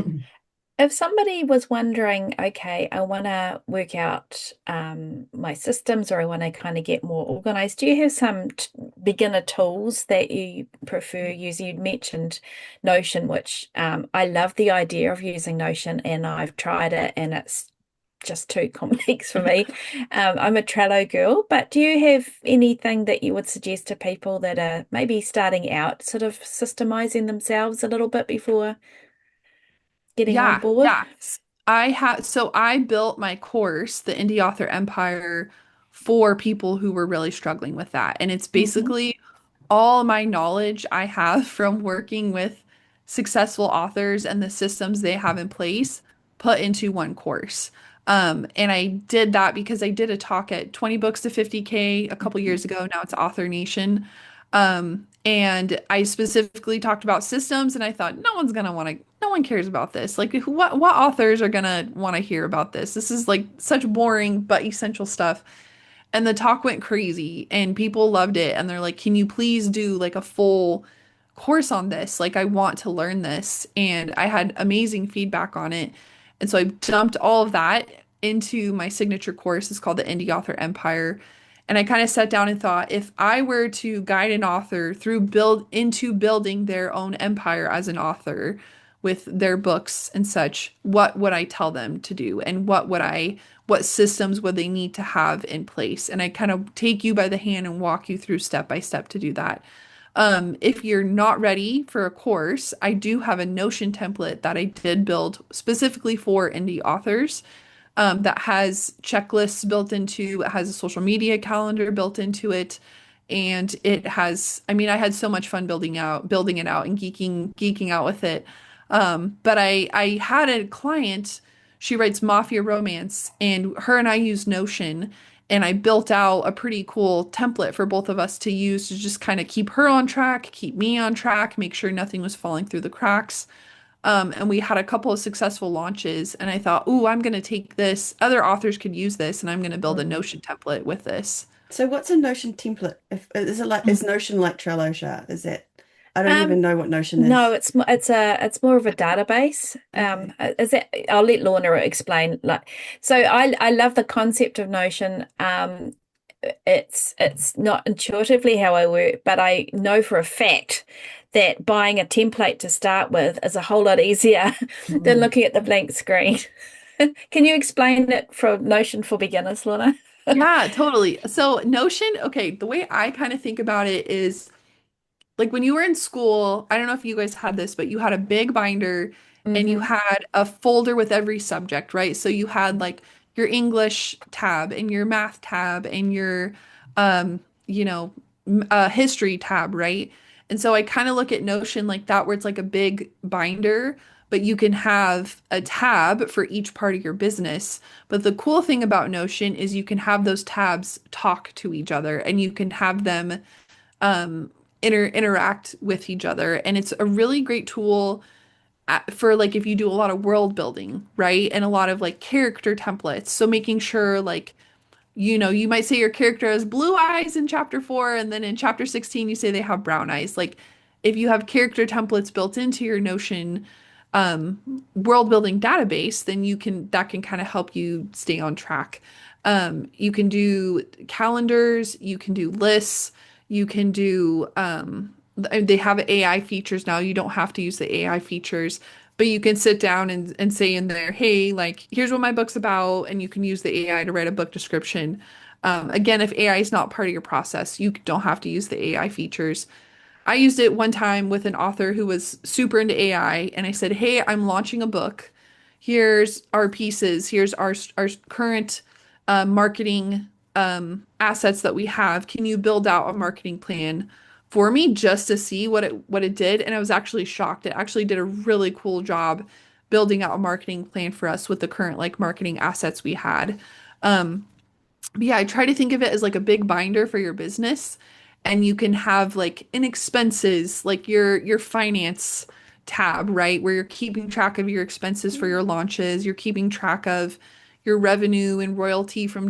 S3: If somebody was wondering, okay, I want to work out my systems or I want to kind of get more organized, do you have some beginner tools that you prefer using? You mentioned Notion, which I love the idea of using Notion and I've tried it and it's just too complex for me. I'm a Trello girl, but do you have anything that you would suggest to people that are maybe starting out, sort of systemizing themselves a little bit before getting on
S2: Yeah,
S3: board?
S2: yeah. I built my course, the Indie Author Empire, for people who were really struggling with that. And it's
S3: Hmm.
S2: basically all my knowledge I have from working with successful authors and the systems they have in place put into one course. And I did that because I did a talk at 20 Books to 50K a couple years ago. Now it's Author Nation. And I specifically talked about systems, and I thought no one cares about this. Like, what authors are gonna want to hear about this? This is like such boring but essential stuff. And the talk went crazy and people loved it. And they're like, can you please do like a full course on this. Like, I want to learn this. And I had amazing feedback on it. And so I dumped all of that into my signature course. It's called the Indie Author Empire. And I kind of sat down and thought, if I were to guide an author through building their own empire as an author with their books and such, what would I tell them to do? And what systems would they need to have in place? And I kind of take you by the hand and walk you through step by step to do that. If you're not ready for a course, I do have a Notion template that I did build specifically for indie authors, that has checklists built into, it has a social media calendar built into it. And it has, I mean, I had so much fun building it out and geeking out with it. But I had a client, she writes mafia romance, and her and I use Notion, and I built out a pretty cool template for both of us to use to just kind of keep her on track, keep me on track, make sure nothing was falling through the cracks. And we had a couple of successful launches, and I thought, ooh, I'm going to take this. Other authors could use this, and I'm going to build a Notion template with this.
S4: So what's a Notion template? Is Notion like Trello chart? Is that I don't even know what Notion is.
S3: No, it's more of a database. Is it? I'll let Lorna explain. So I love the concept of Notion. It's not intuitively how I work, but I know for a fact that buying a template to start with is a whole lot easier than looking at the blank screen. Can you explain it from Notion for beginners, Lorna?
S2: Yeah, totally. So Notion, okay, the way I kind of think about it is like when you were in school, I don't know if you guys had this, but you had a big binder and you had a folder with every subject, right? So you had like your English tab and your math tab and your you know, history tab, right? And so I kind of look at Notion like that, where it's like a big binder, but you can have a tab for each part of your business. But the cool thing about Notion is you can have those tabs talk to each other, and you can have them interact with each other. And it's a really great tool for like if you do a lot of world building, right? And a lot of like character templates. So making sure like, you know, you might say your character has blue eyes in chapter 4, and then in chapter 16 you say they have brown eyes. Like if you have character templates built into your Notion world building database, then that can kind of help you stay on track. You can do calendars, you can do lists, you can do they have AI features now. You don't have to use the AI features, but you can sit down and say in there, hey, like, here's what my book's about, and you can use the AI to write a book description. Again, if AI is not part of your process, you don't have to use the AI features. I used it one time with an author who was super into AI, and I said, hey, I'm launching a book. Here's our pieces. Here's our current marketing assets that we have. Can you build out a marketing plan for me just to see what it did? And I was actually shocked. It actually did a really cool job building out a marketing plan for us with the current like marketing assets we had. But yeah, I try to think of it as like a big binder for your business, and you can have like in expenses, like your finance tab, right? Where you're keeping track of your expenses for your launches, you're keeping track of your revenue and royalties from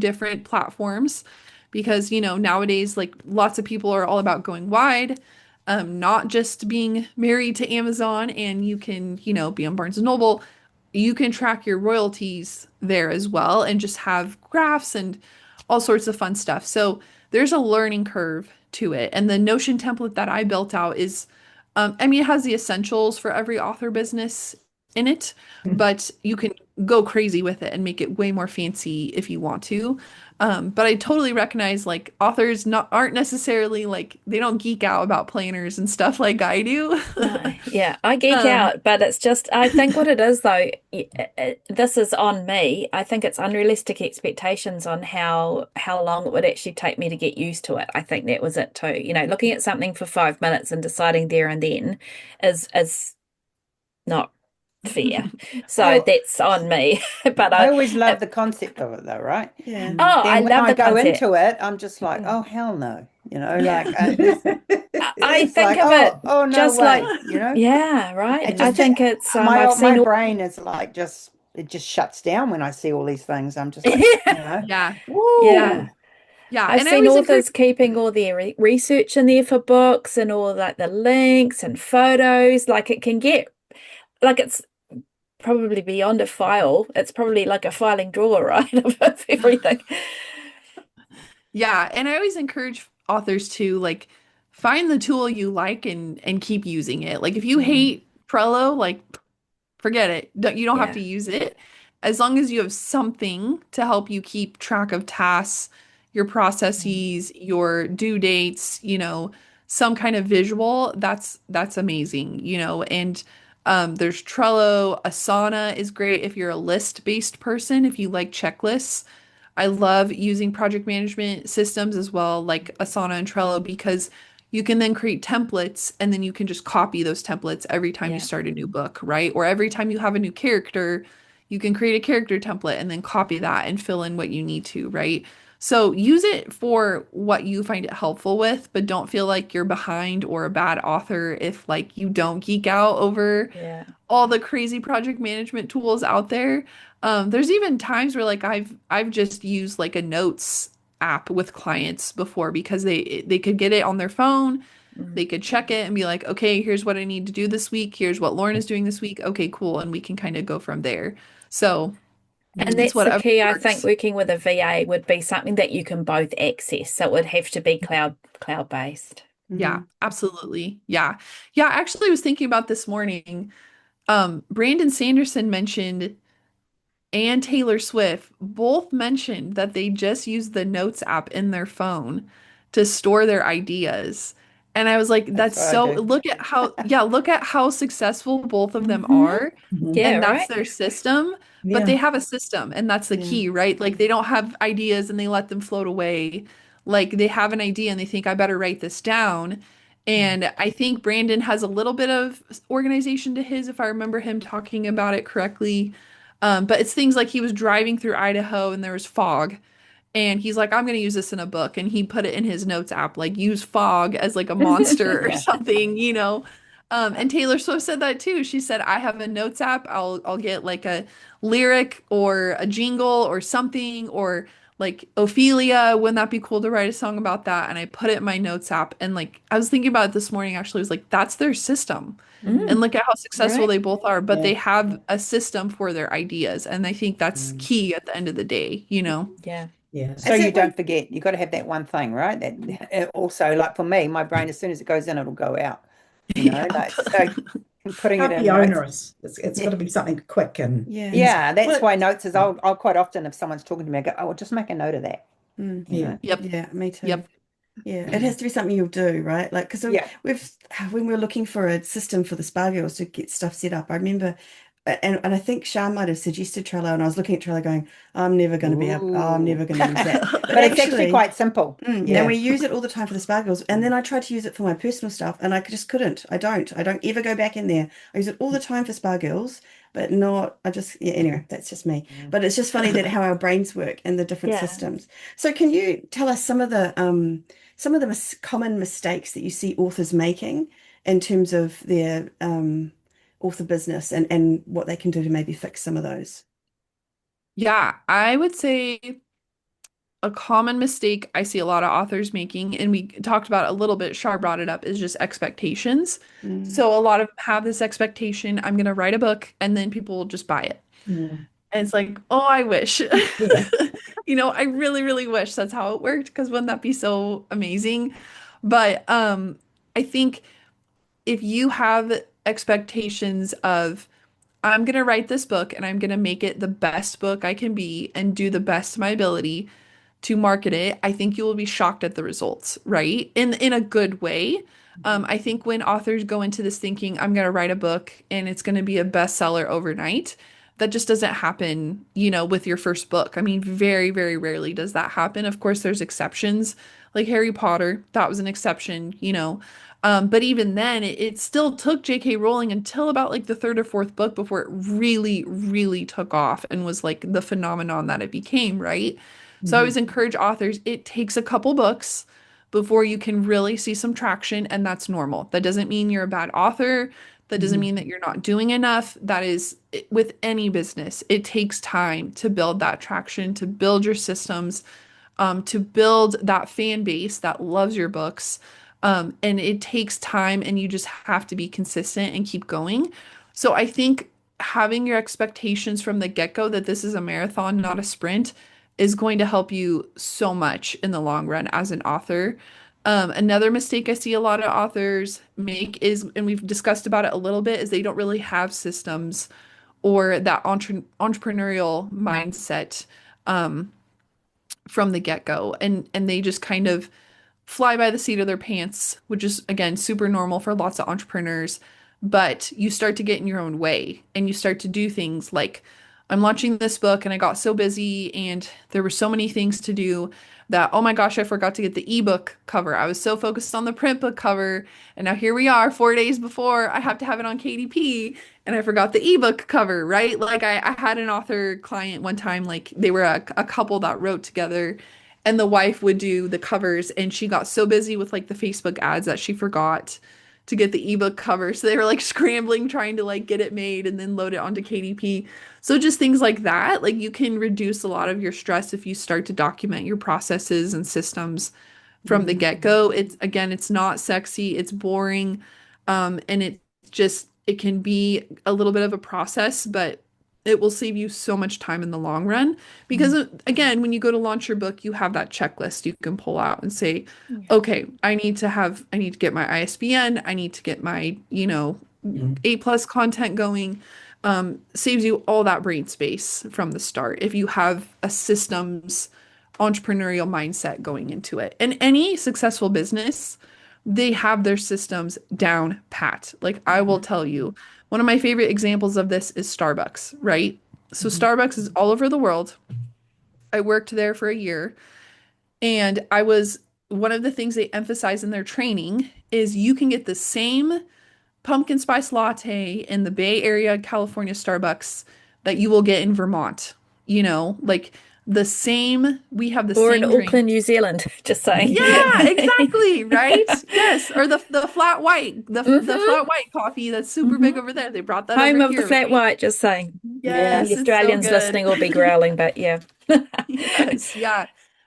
S2: different platforms, because you know nowadays like lots of people are all about going wide, not just being married to Amazon, and you can, you know, be on Barnes and Noble. You can track your royalties there as well and just have graphs and all sorts of fun stuff. So there's a learning curve to it. And the Notion template that I built out is, I mean, it has the essentials for every author business in it, but you can go crazy with it and make it way more fancy if you want to. But I totally recognize like authors aren't necessarily like, they don't geek out about planners and stuff like I do.
S3: No, yeah, I geek out, but it's just, I think what it is though, this is on me. I think it's unrealistic expectations on how long it would actually take me to get used to it. I think that was it too. You know, looking at something for 5 minutes and deciding there and then is not fair. So
S5: Well,
S3: that's on me. But
S5: I always love the concept of it though, right?
S4: Yeah.
S5: And
S3: I
S5: then when
S3: love
S5: I
S3: the
S5: go
S3: concept.
S5: into it, I'm just like, oh hell no, you know, like
S3: I
S5: it's
S3: think
S5: like,
S3: of it
S5: oh no
S3: just
S5: way,
S3: like,
S5: you know.
S3: yeah, right.
S5: It
S3: I
S5: just
S3: think it's
S5: my
S3: I've seen all,
S5: brain is like it just shuts down when I see all these things. I'm just like, you know,
S2: Yeah.
S5: woo.
S3: yeah.
S2: Yeah,
S3: I've
S2: and I
S3: seen
S2: always encourage
S3: authors keeping all their research in there for books and all like the links and photos. Like it can get like it's probably beyond a file. It's probably like a filing drawer, right? Of everything.
S2: yeah, and I always encourage authors to like find the tool you like and keep using it. Like if you
S4: Mm.
S2: hate Trello, like forget it. You don't have
S3: Yeah.
S2: to use it. As long as you have something to help you keep track of tasks, your
S4: Mm.
S2: processes, your due dates, some kind of visual, that's amazing. And there's Trello, Asana is great if you're a list-based person, if you like checklists. I love using project management systems as well, like Asana and Trello, because you can then create templates and then you can just copy those templates every time you
S3: Yeah.
S2: start a new book, right? Or every time you have a new character, you can create a character template and then copy that and fill in what you need to, right? So use it for what you find it helpful with, but don't feel like you're behind or a bad author if like you don't geek out over
S3: Yeah.
S2: all the crazy project management tools out there. There's even times where like I've just used like a notes app with clients before because they could get it on their phone,
S3: Mm.
S2: they could check it and be like, okay, here's what I need to do this week, here's what Lorna's doing this week. Okay, cool, and we can kind of go from there. So
S3: And
S4: Mm.
S2: it's
S3: that's the
S2: whatever
S3: key, I think,
S2: works.
S3: working with a VA would be something that you can both access. So it would have to be cloud based.
S2: Yeah,
S4: Mhm.
S2: absolutely. Yeah. Yeah, actually I was thinking about this morning. Brandon Sanderson mentioned and Taylor Swift both mentioned that they just use the Notes app in their phone to store their ideas. And I was like,
S5: That's
S2: that's
S5: what I
S2: so,
S5: do.
S2: look at how successful both of them
S4: Mhm.
S2: are.
S1: Mhm.
S3: Yeah,
S2: And that's
S3: right?
S2: their system, but
S1: Yeah.
S2: they have a system, and that's the
S4: Yeah.
S2: key, right? Like they don't have ideas and they let them float away. Like they have an idea and they think, I better write this down.
S4: Mm.
S2: And I think Brandon has a little bit of organization to his, if I remember him talking about it correctly. But it's things like he was driving through Idaho and there was fog. And he's like, I'm going to use this in a book. And he put it in his notes app, like use fog as like a monster or
S5: Yeah.
S2: something. And Taylor Swift said that too. She said, I have a notes app. I'll get like a lyric or a jingle or something or like Ophelia. Wouldn't that be cool to write a song about that? And I put it in my notes app. And like I was thinking about it this morning, actually, I was like, that's their system. And
S3: Mm,
S4: Mhm.
S2: look at how successful
S3: right.
S2: they both are, but
S5: Yeah.
S2: they have a system for their ideas. And I think that's
S5: Mm.
S2: key at the end of the day.
S3: Yeah.
S1: Yeah.
S5: So
S4: Is
S5: you
S4: that one?
S5: don't forget, you got to have that one thing, right? That also, like for me, my brain, as soon as it goes in, it'll go out,
S2: Yep.
S5: like so putting it
S1: Can't be
S5: in notes.
S1: onerous. It's got
S5: Yeah.
S1: to be something quick and
S4: Yeah.
S1: easy.
S5: Yeah, that's
S4: Well,
S5: why notes is I'll quite often if someone's talking to me, I go, oh, well, just make a note of that,
S4: mm,
S5: you
S1: Yeah.
S5: know?
S2: Yep.
S4: yeah, me too.
S2: Yep.
S4: Yeah, it has to be something you'll do, right? Like, because
S5: Yeah.
S4: we've when we were looking for a system for the Spa Girls to get stuff set up, I remember, and I think Sean might have suggested Trello, and I was looking at Trello going, I'm never going to be able, oh, I'm
S5: Ooh.
S4: never going to use that. But
S5: But it's actually
S4: actually,
S5: quite simple.
S4: and
S2: Yeah.
S4: we use it all the time for the Spa Girls, and then
S5: Mm.
S4: I tried to use it for my personal stuff, and I just couldn't. I don't ever go back in there. I use it all the time for Spa Girls, but not. I just, yeah. Anyway, that's just me.
S5: Mm.
S4: But it's just funny that how our brains work and the different
S3: Yeah.
S4: systems. So, can you tell us some of the common mistakes that you see authors making in terms of their author business and what they can do to maybe fix some of those?
S2: Yeah, I would say a common mistake I see a lot of authors making, and we talked about it a little bit, Shar brought it up, is just expectations.
S4: Mm.
S2: So a lot of them have this expectation, I'm going to write a book and then people will just buy it.
S1: Mm.
S2: And it's like, oh, I wish.
S1: Yeah.
S2: I really, really wish that's how it worked because wouldn't that be so amazing? But I think if you have expectations of I'm going to write this book and I'm going to make it the best book I can be and do the best of my ability to market it, I think you will be shocked at the results, right? In a good way. I think when authors go into this thinking, I'm going to write a book and it's going to be a bestseller overnight, that just doesn't happen, with your first book. I mean, very, very rarely does that happen. Of course, there's exceptions, like Harry Potter, that was an exception. But even then, it still took J.K. Rowling until about like the third or fourth book before it really, really took off and was like the phenomenon that it became, right? So I
S1: Mhm.
S2: always encourage authors, it takes a couple books before you can really see some traction, and that's normal. That doesn't mean you're a bad author. That doesn't
S1: Mhm.
S2: mean that you're not doing enough. That is with any business. It takes time to build that traction, to build your systems. to build that fan base that loves your books. And it takes time and you just have to be consistent and keep going. So I think having your expectations from the get-go that this is a marathon, not a sprint, is going to help you so much in the long run as an author. Another mistake I see a lot of authors make is, and we've discussed about it a little bit, is they don't really have systems or that entrepreneurial mindset from the get-go. And they just kind of fly by the seat of their pants, which is again super normal for lots of entrepreneurs. But you start to get in your own way and you start to do things like, I'm launching this book and I got so busy and there were so many things to do that, oh my gosh, I forgot to get the ebook cover. I was so focused on the print book cover. And now here we are 4 days before I have to have it on KDP and I forgot the ebook cover, right? Like I had an author client one time, like they were a couple that wrote together and the wife would do the covers and she got so busy with like the Facebook ads that she forgot to get the ebook cover. So they were like scrambling trying to like get it made and then load it onto KDP. So just things like that, like you can reduce a lot of your stress if you start to document your processes and systems from the get-go. It's again, it's not sexy, it's boring, and it can be a little bit of a process, but it will save you so much time in the long run because again, when you go to launch your book, you have that checklist you can pull out and say,
S3: Yeah.
S2: okay, I need to get my ISBN, I need to get my, A+ content going. Saves you all that brain space from the start if you have a systems entrepreneurial mindset going into it. And any successful business, they have their systems down pat. Like I will tell you, one of my favorite examples of this is Starbucks, right? So Starbucks is all over the world. I worked there for a year, and one of the things they emphasize in their training is you can get the same pumpkin spice latte in the Bay Area, California Starbucks that you will get in Vermont. Like we have the
S3: Or in
S2: same drink.
S3: Auckland, New Zealand, just saying.
S2: Yeah, exactly, right? Yes, or the flat white, the
S3: hmm
S2: flat white coffee that's super big over there. They brought that over
S3: Home of the
S2: here,
S3: flat
S2: right?
S3: white, just saying.
S5: Yeah.
S3: Any
S2: Yes, it's so
S3: Australians
S2: good.
S3: listening will be growling, but yeah.
S2: Yes, yeah.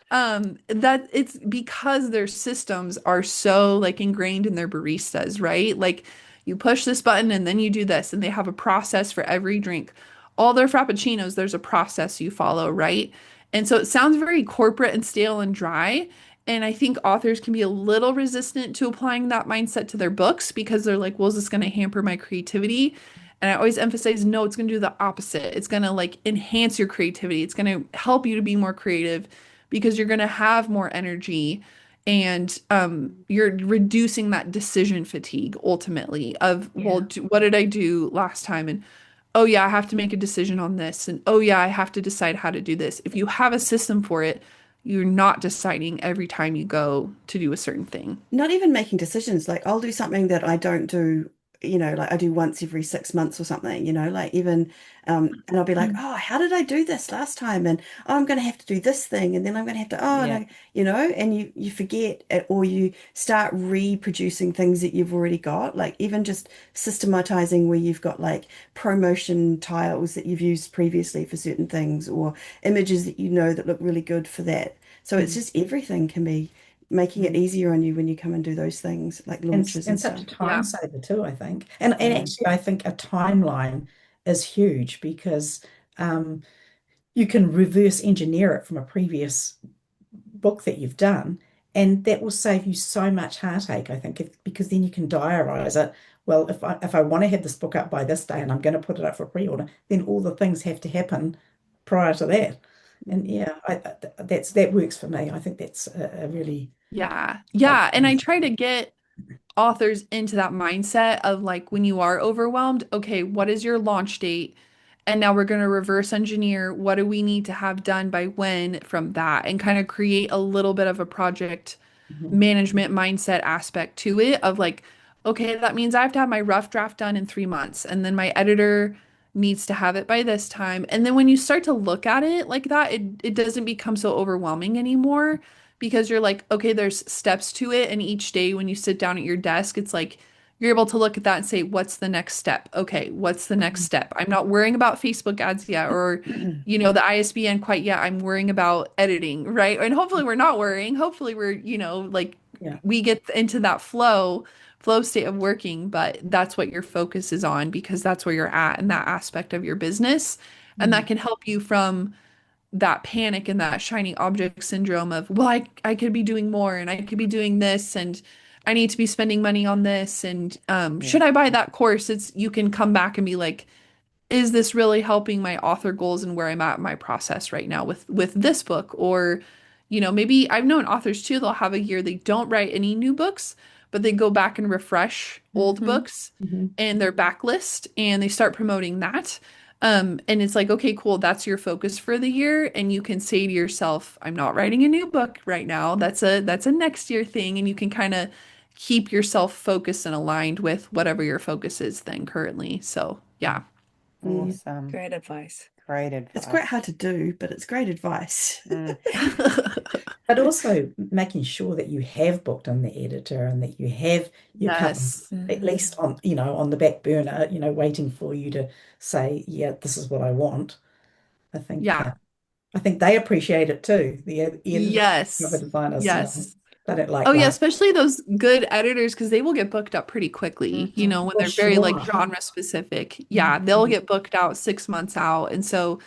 S2: That it's because their systems are so like ingrained in their baristas, right? Like you push this button and then you do this, and they have a process for every drink. All their frappuccinos, there's a process you follow, right? And so it sounds very corporate and stale and dry. And I think authors can be a little resistant to applying that mindset to their books because they're like, well, is this going to hamper my creativity? And I always emphasize, no, it's going to do the opposite. It's going to like enhance your creativity. It's going to help you to be more creative because you're going to have more energy and you're reducing that decision fatigue ultimately of, well,
S3: Yeah.
S2: what did I do last time? And oh, yeah, I have to make a decision on this. And oh, yeah, I have to decide how to do this. If you have a system for it, you're not deciding every time you go to do a certain thing.
S4: Not even making decisions. Like I'll do something that I don't do, like I do once every 6 months or something, like even and I'll be like, oh, how did I do this last time? And oh, I'm gonna have to do this thing, and then I'm gonna have to,
S5: Yeah.
S4: no, and you forget it, or you start reproducing things that you've already got, like even just systematizing where you've got like promotion tiles that you've used previously for certain things, or images that that look really good for that. So it's just everything can be making it easier on you when you come and do those things like launches and
S1: And such a
S4: stuff.
S1: time
S2: Yeah.
S1: saver too, I think. And
S5: Yeah.
S1: actually, I think a timeline is huge because um, you can reverse engineer it from a previous book that you've done, and that will save you so much heartache, I think, because then you can diarize it. Well, if I want to have this book up by this day and I'm going to put it up for pre-order, then all the things have to happen prior to that. And yeah, that works for me. I think that's a really
S2: Yeah.
S1: helpful
S2: Yeah. And I
S1: thing.
S2: try to get authors into that mindset of like when you are overwhelmed, okay, what is your launch date? And now we're going to reverse engineer what do we need to have done by when from that and kind of create a little bit of a project
S1: Mhm.
S2: management mindset aspect to it of like, okay, that means I have to have my rough draft done in 3 months, and then my editor needs to have it by this time. And then when you start to look at it like that, it doesn't become so overwhelming anymore because you're like, okay, there's steps to it. And each day when you sit down at your desk, it's like you're able to look at that and say, what's the next step? Okay, what's the next step? I'm not worrying about Facebook ads yet, or, the ISBN quite yet. I'm worrying about editing, right? And hopefully we're not worrying. Hopefully we're, like
S1: Yeah.
S2: we get into that flow state of working, but that's what your focus is on because that's where you're at in that aspect of your business. And that can help you from that panic and that shiny object syndrome of, well, I could be doing more and I could be doing this and I need to be spending money on this and
S5: Yeah.
S2: should I buy that course? You can come back and be like, is this really helping my author goals and where I'm at in my process right now with this book? Or, maybe I've known authors too, they'll have a year they don't write any new books, but they go back and refresh old books
S1: Mhm.
S2: and their backlist and they start promoting that. And it's like, okay, cool, that's your focus for the year. And you can say to yourself, I'm not writing a new book right now. That's a next year thing. And you can kind of keep yourself focused and aligned with whatever your focus is then currently. So yeah.
S5: Awesome.
S3: Great advice.
S5: Great
S4: It's quite
S5: advice.
S4: hard to do, but it's great advice.
S5: Mm,
S1: But also making sure that you have booked in the editor and that you have your covers
S2: Yes.
S1: at least on the back burner, waiting for you to say, yeah, this is what I want. I think
S2: Yeah.
S1: I think they appreciate it too. The editors, cover
S2: Yes.
S1: designers,
S2: Yes.
S1: they don't
S2: Oh
S1: like
S2: yeah,
S1: last.
S2: especially those good editors because they will get booked up pretty quickly,
S5: mhm.
S2: when
S1: For
S2: they're very like
S1: sure.
S2: genre specific. Yeah, they'll
S1: Mhm.
S2: get booked out 6 months out. And so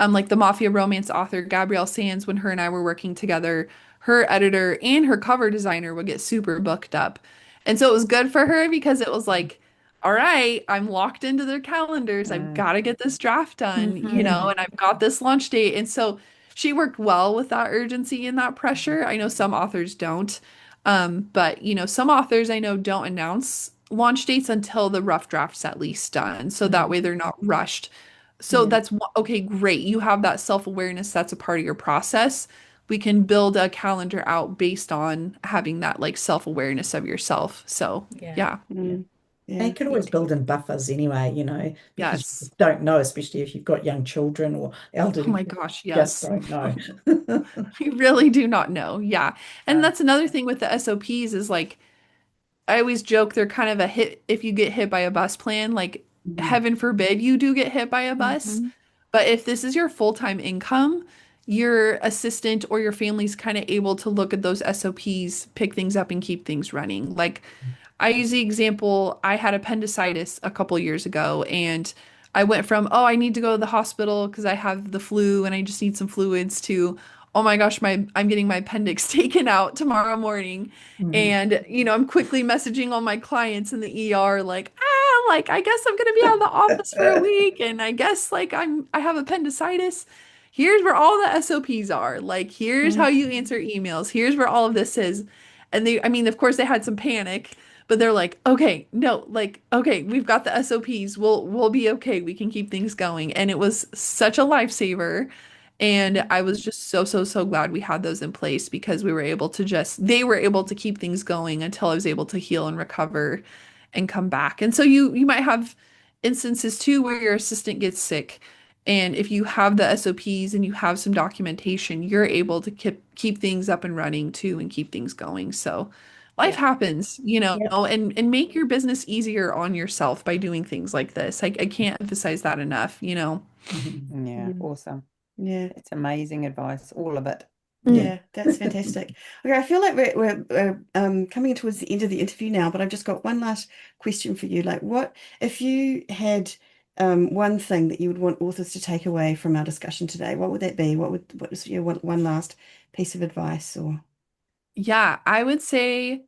S2: like the Mafia romance author Gabrielle Sands, when her and I were working together, her editor and her cover designer would get super booked up. And so it was good for her because it was like, all right, I'm locked into their calendars. I've
S5: Mm,
S2: got to get this draft done,
S3: Mhm.
S2: and I've got this launch date. And so she worked well with that urgency and that pressure. I know some authors don't. But some authors I know don't announce launch dates until the rough draft's at least done. So that way they're not rushed. So
S1: Yeah.
S2: okay, great. You have that self-awareness. That's a part of your process. We can build a calendar out based on having that like self-awareness of yourself. So,
S3: Yeah.
S2: yeah.
S4: Mm,
S1: And
S4: yeah.
S1: you can always build in buffers anyway, because you
S2: Yes.
S1: just don't know, especially if you've got young children or
S2: Oh
S1: elderly,
S2: my
S1: you
S2: gosh,
S1: just
S2: yes.
S1: don't know.
S2: We really do not know. Yeah. And
S5: so,
S2: that's another thing with the SOPs is like I always joke they're kind of a hit if you get hit by a bus plan, like
S1: Mhm.
S2: heaven forbid you do get hit by a bus.
S3: Mhm.
S2: But if this is your full-time income, your assistant or your family's kind of able to look at those SOPs, pick things up and keep things running. Like I use the example, I had appendicitis a couple years ago and I went from, oh, I need to go to the hospital because I have the flu and I just need some fluids to, oh my gosh, I'm getting my appendix taken out tomorrow morning.
S1: Mhm.
S2: And, I'm quickly messaging all my clients in the ER like, like I guess I'm gonna be out of the office for a week and I guess like I have appendicitis. Here's where all the SOPs are. Like here's how you answer emails. Here's where all of this is. And I mean, of course they had some panic, but they're like, okay, no, like, okay, we've got the SOPs. We'll be okay. We can keep things going. And it was such a lifesaver. And I was just so, so, so glad we had those in place because they were able to keep things going until I was able to heal and recover and come back. And so you might have instances too where your assistant gets sick. And if you have the SOPs and you have some documentation, you're able to keep things up and running too and keep things going. So life
S3: Yeah.
S2: happens,
S1: Yep.
S2: and make your business easier on yourself by doing things like this. I can't emphasize that enough.
S1: Mhm.
S5: yeah,
S4: Mm,
S5: awesome.
S4: yeah.
S5: It's amazing advice, all of it.
S2: Mm.
S4: Yeah, that's fantastic. Okay, I feel like we're coming towards the end of the interview now, but I've just got one last question for you. Like, what if you had one thing that you would want authors to take away from our discussion today? What would that be? What is your one last piece of advice or
S2: Yeah, I would say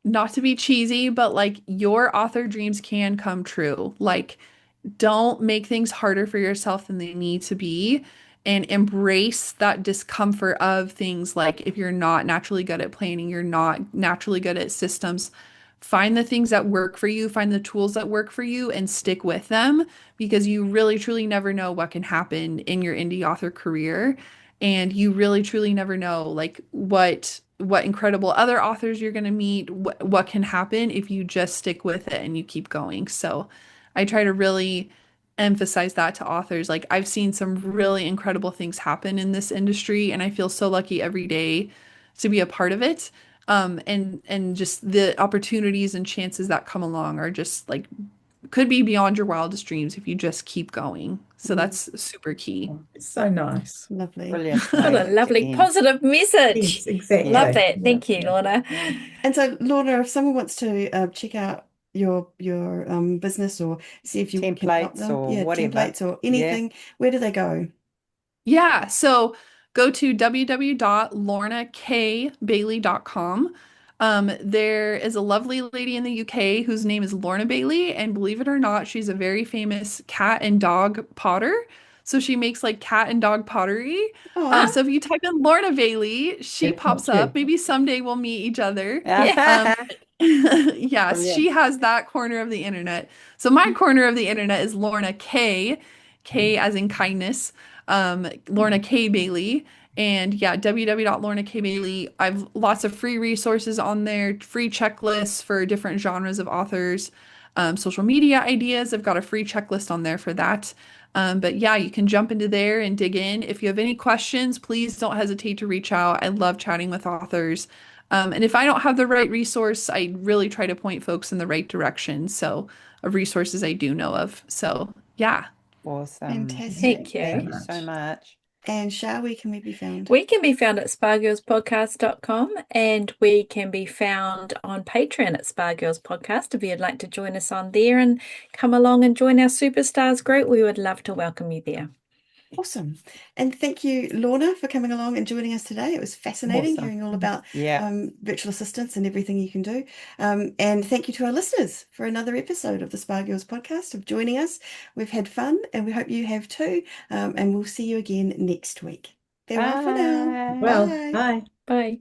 S2: not to be cheesy, but like your author dreams can come true. Like don't make things harder for yourself than they need to be and embrace that discomfort of things like if you're not naturally good at planning, you're not naturally good at systems, find the things that work for you, find the tools that work for you and stick with them because you really truly never know what can happen in your indie author career and you really truly never know like what incredible other authors you're going to meet, what can happen if you just stick with it and you keep going. So I try to really emphasize that to authors. Like I've seen some really incredible things happen in this industry, and I feel so lucky every day to be a part of it. And just the opportunities and chances that come along are just like could be beyond your wildest dreams if you just keep going. So that's super key.
S1: Oh, it's so nice.
S4: Lovely.
S5: Brilliant
S3: What a
S5: note to
S3: lovely
S5: end.
S3: positive message.
S1: Yes, exactly.
S3: Love
S5: Yeah.
S3: that. Thank you,
S1: Yeah.
S3: Lorna.
S4: And so, Lorna, if someone wants to check out your business or see if you can help
S5: Templates
S4: them,
S5: or whatever.
S4: templates or
S5: Yeah.
S4: anything, where do they go?
S2: Yeah, so go to www.lornakbailey.com. There is a lovely lady in the UK whose name is Lorna Bailey, and believe it or not, she's a very famous cat and dog potter. So she makes like cat and dog pottery.
S4: Oh,
S2: So if you type in Lorna Bailey, she
S1: It
S2: pops
S1: pops you.
S2: up. Maybe someday we'll meet each other.
S3: Yeah.
S2: Yes,
S5: Brilliant.
S2: she has that corner of the internet. So my corner of the internet is Lorna K, K as in kindness, Lorna K Bailey. And yeah, www.lornakbailey. I've lots of free resources on there, free checklists for different genres of authors, social media ideas. I've got a free checklist on there for that. But yeah, you can jump into there and dig in. If you have any questions, please don't hesitate to reach out. I love chatting with authors. And if I don't have the right resource, I really try to point folks in the right direction. So, of resources I do know of. So, yeah.
S5: Awesome.
S4: fantastic.
S3: Thank you.
S5: Thank you
S1: Very
S5: so
S1: much.
S5: much.
S4: And Shah, where can we be found?
S3: We can be found at spargirlspodcast.com and we can be found on Patreon at Spa Girls Podcast. If you'd like to join us on there and come along and join our superstars group, we would love to welcome you there.
S4: Awesome. And thank you, Lorna, for coming along and joining us today. It was fascinating
S5: Awesome.
S4: hearing all about
S5: Yeah.
S4: virtual assistants and everything you can do. And thank you to our listeners for another episode of the Spa Girls podcast of joining us. We've had fun and we hope you have too. And we'll see you again next week. Farewell for now.
S5: Bye.
S1: Well,
S4: Bye.
S1: bye.
S3: Bye.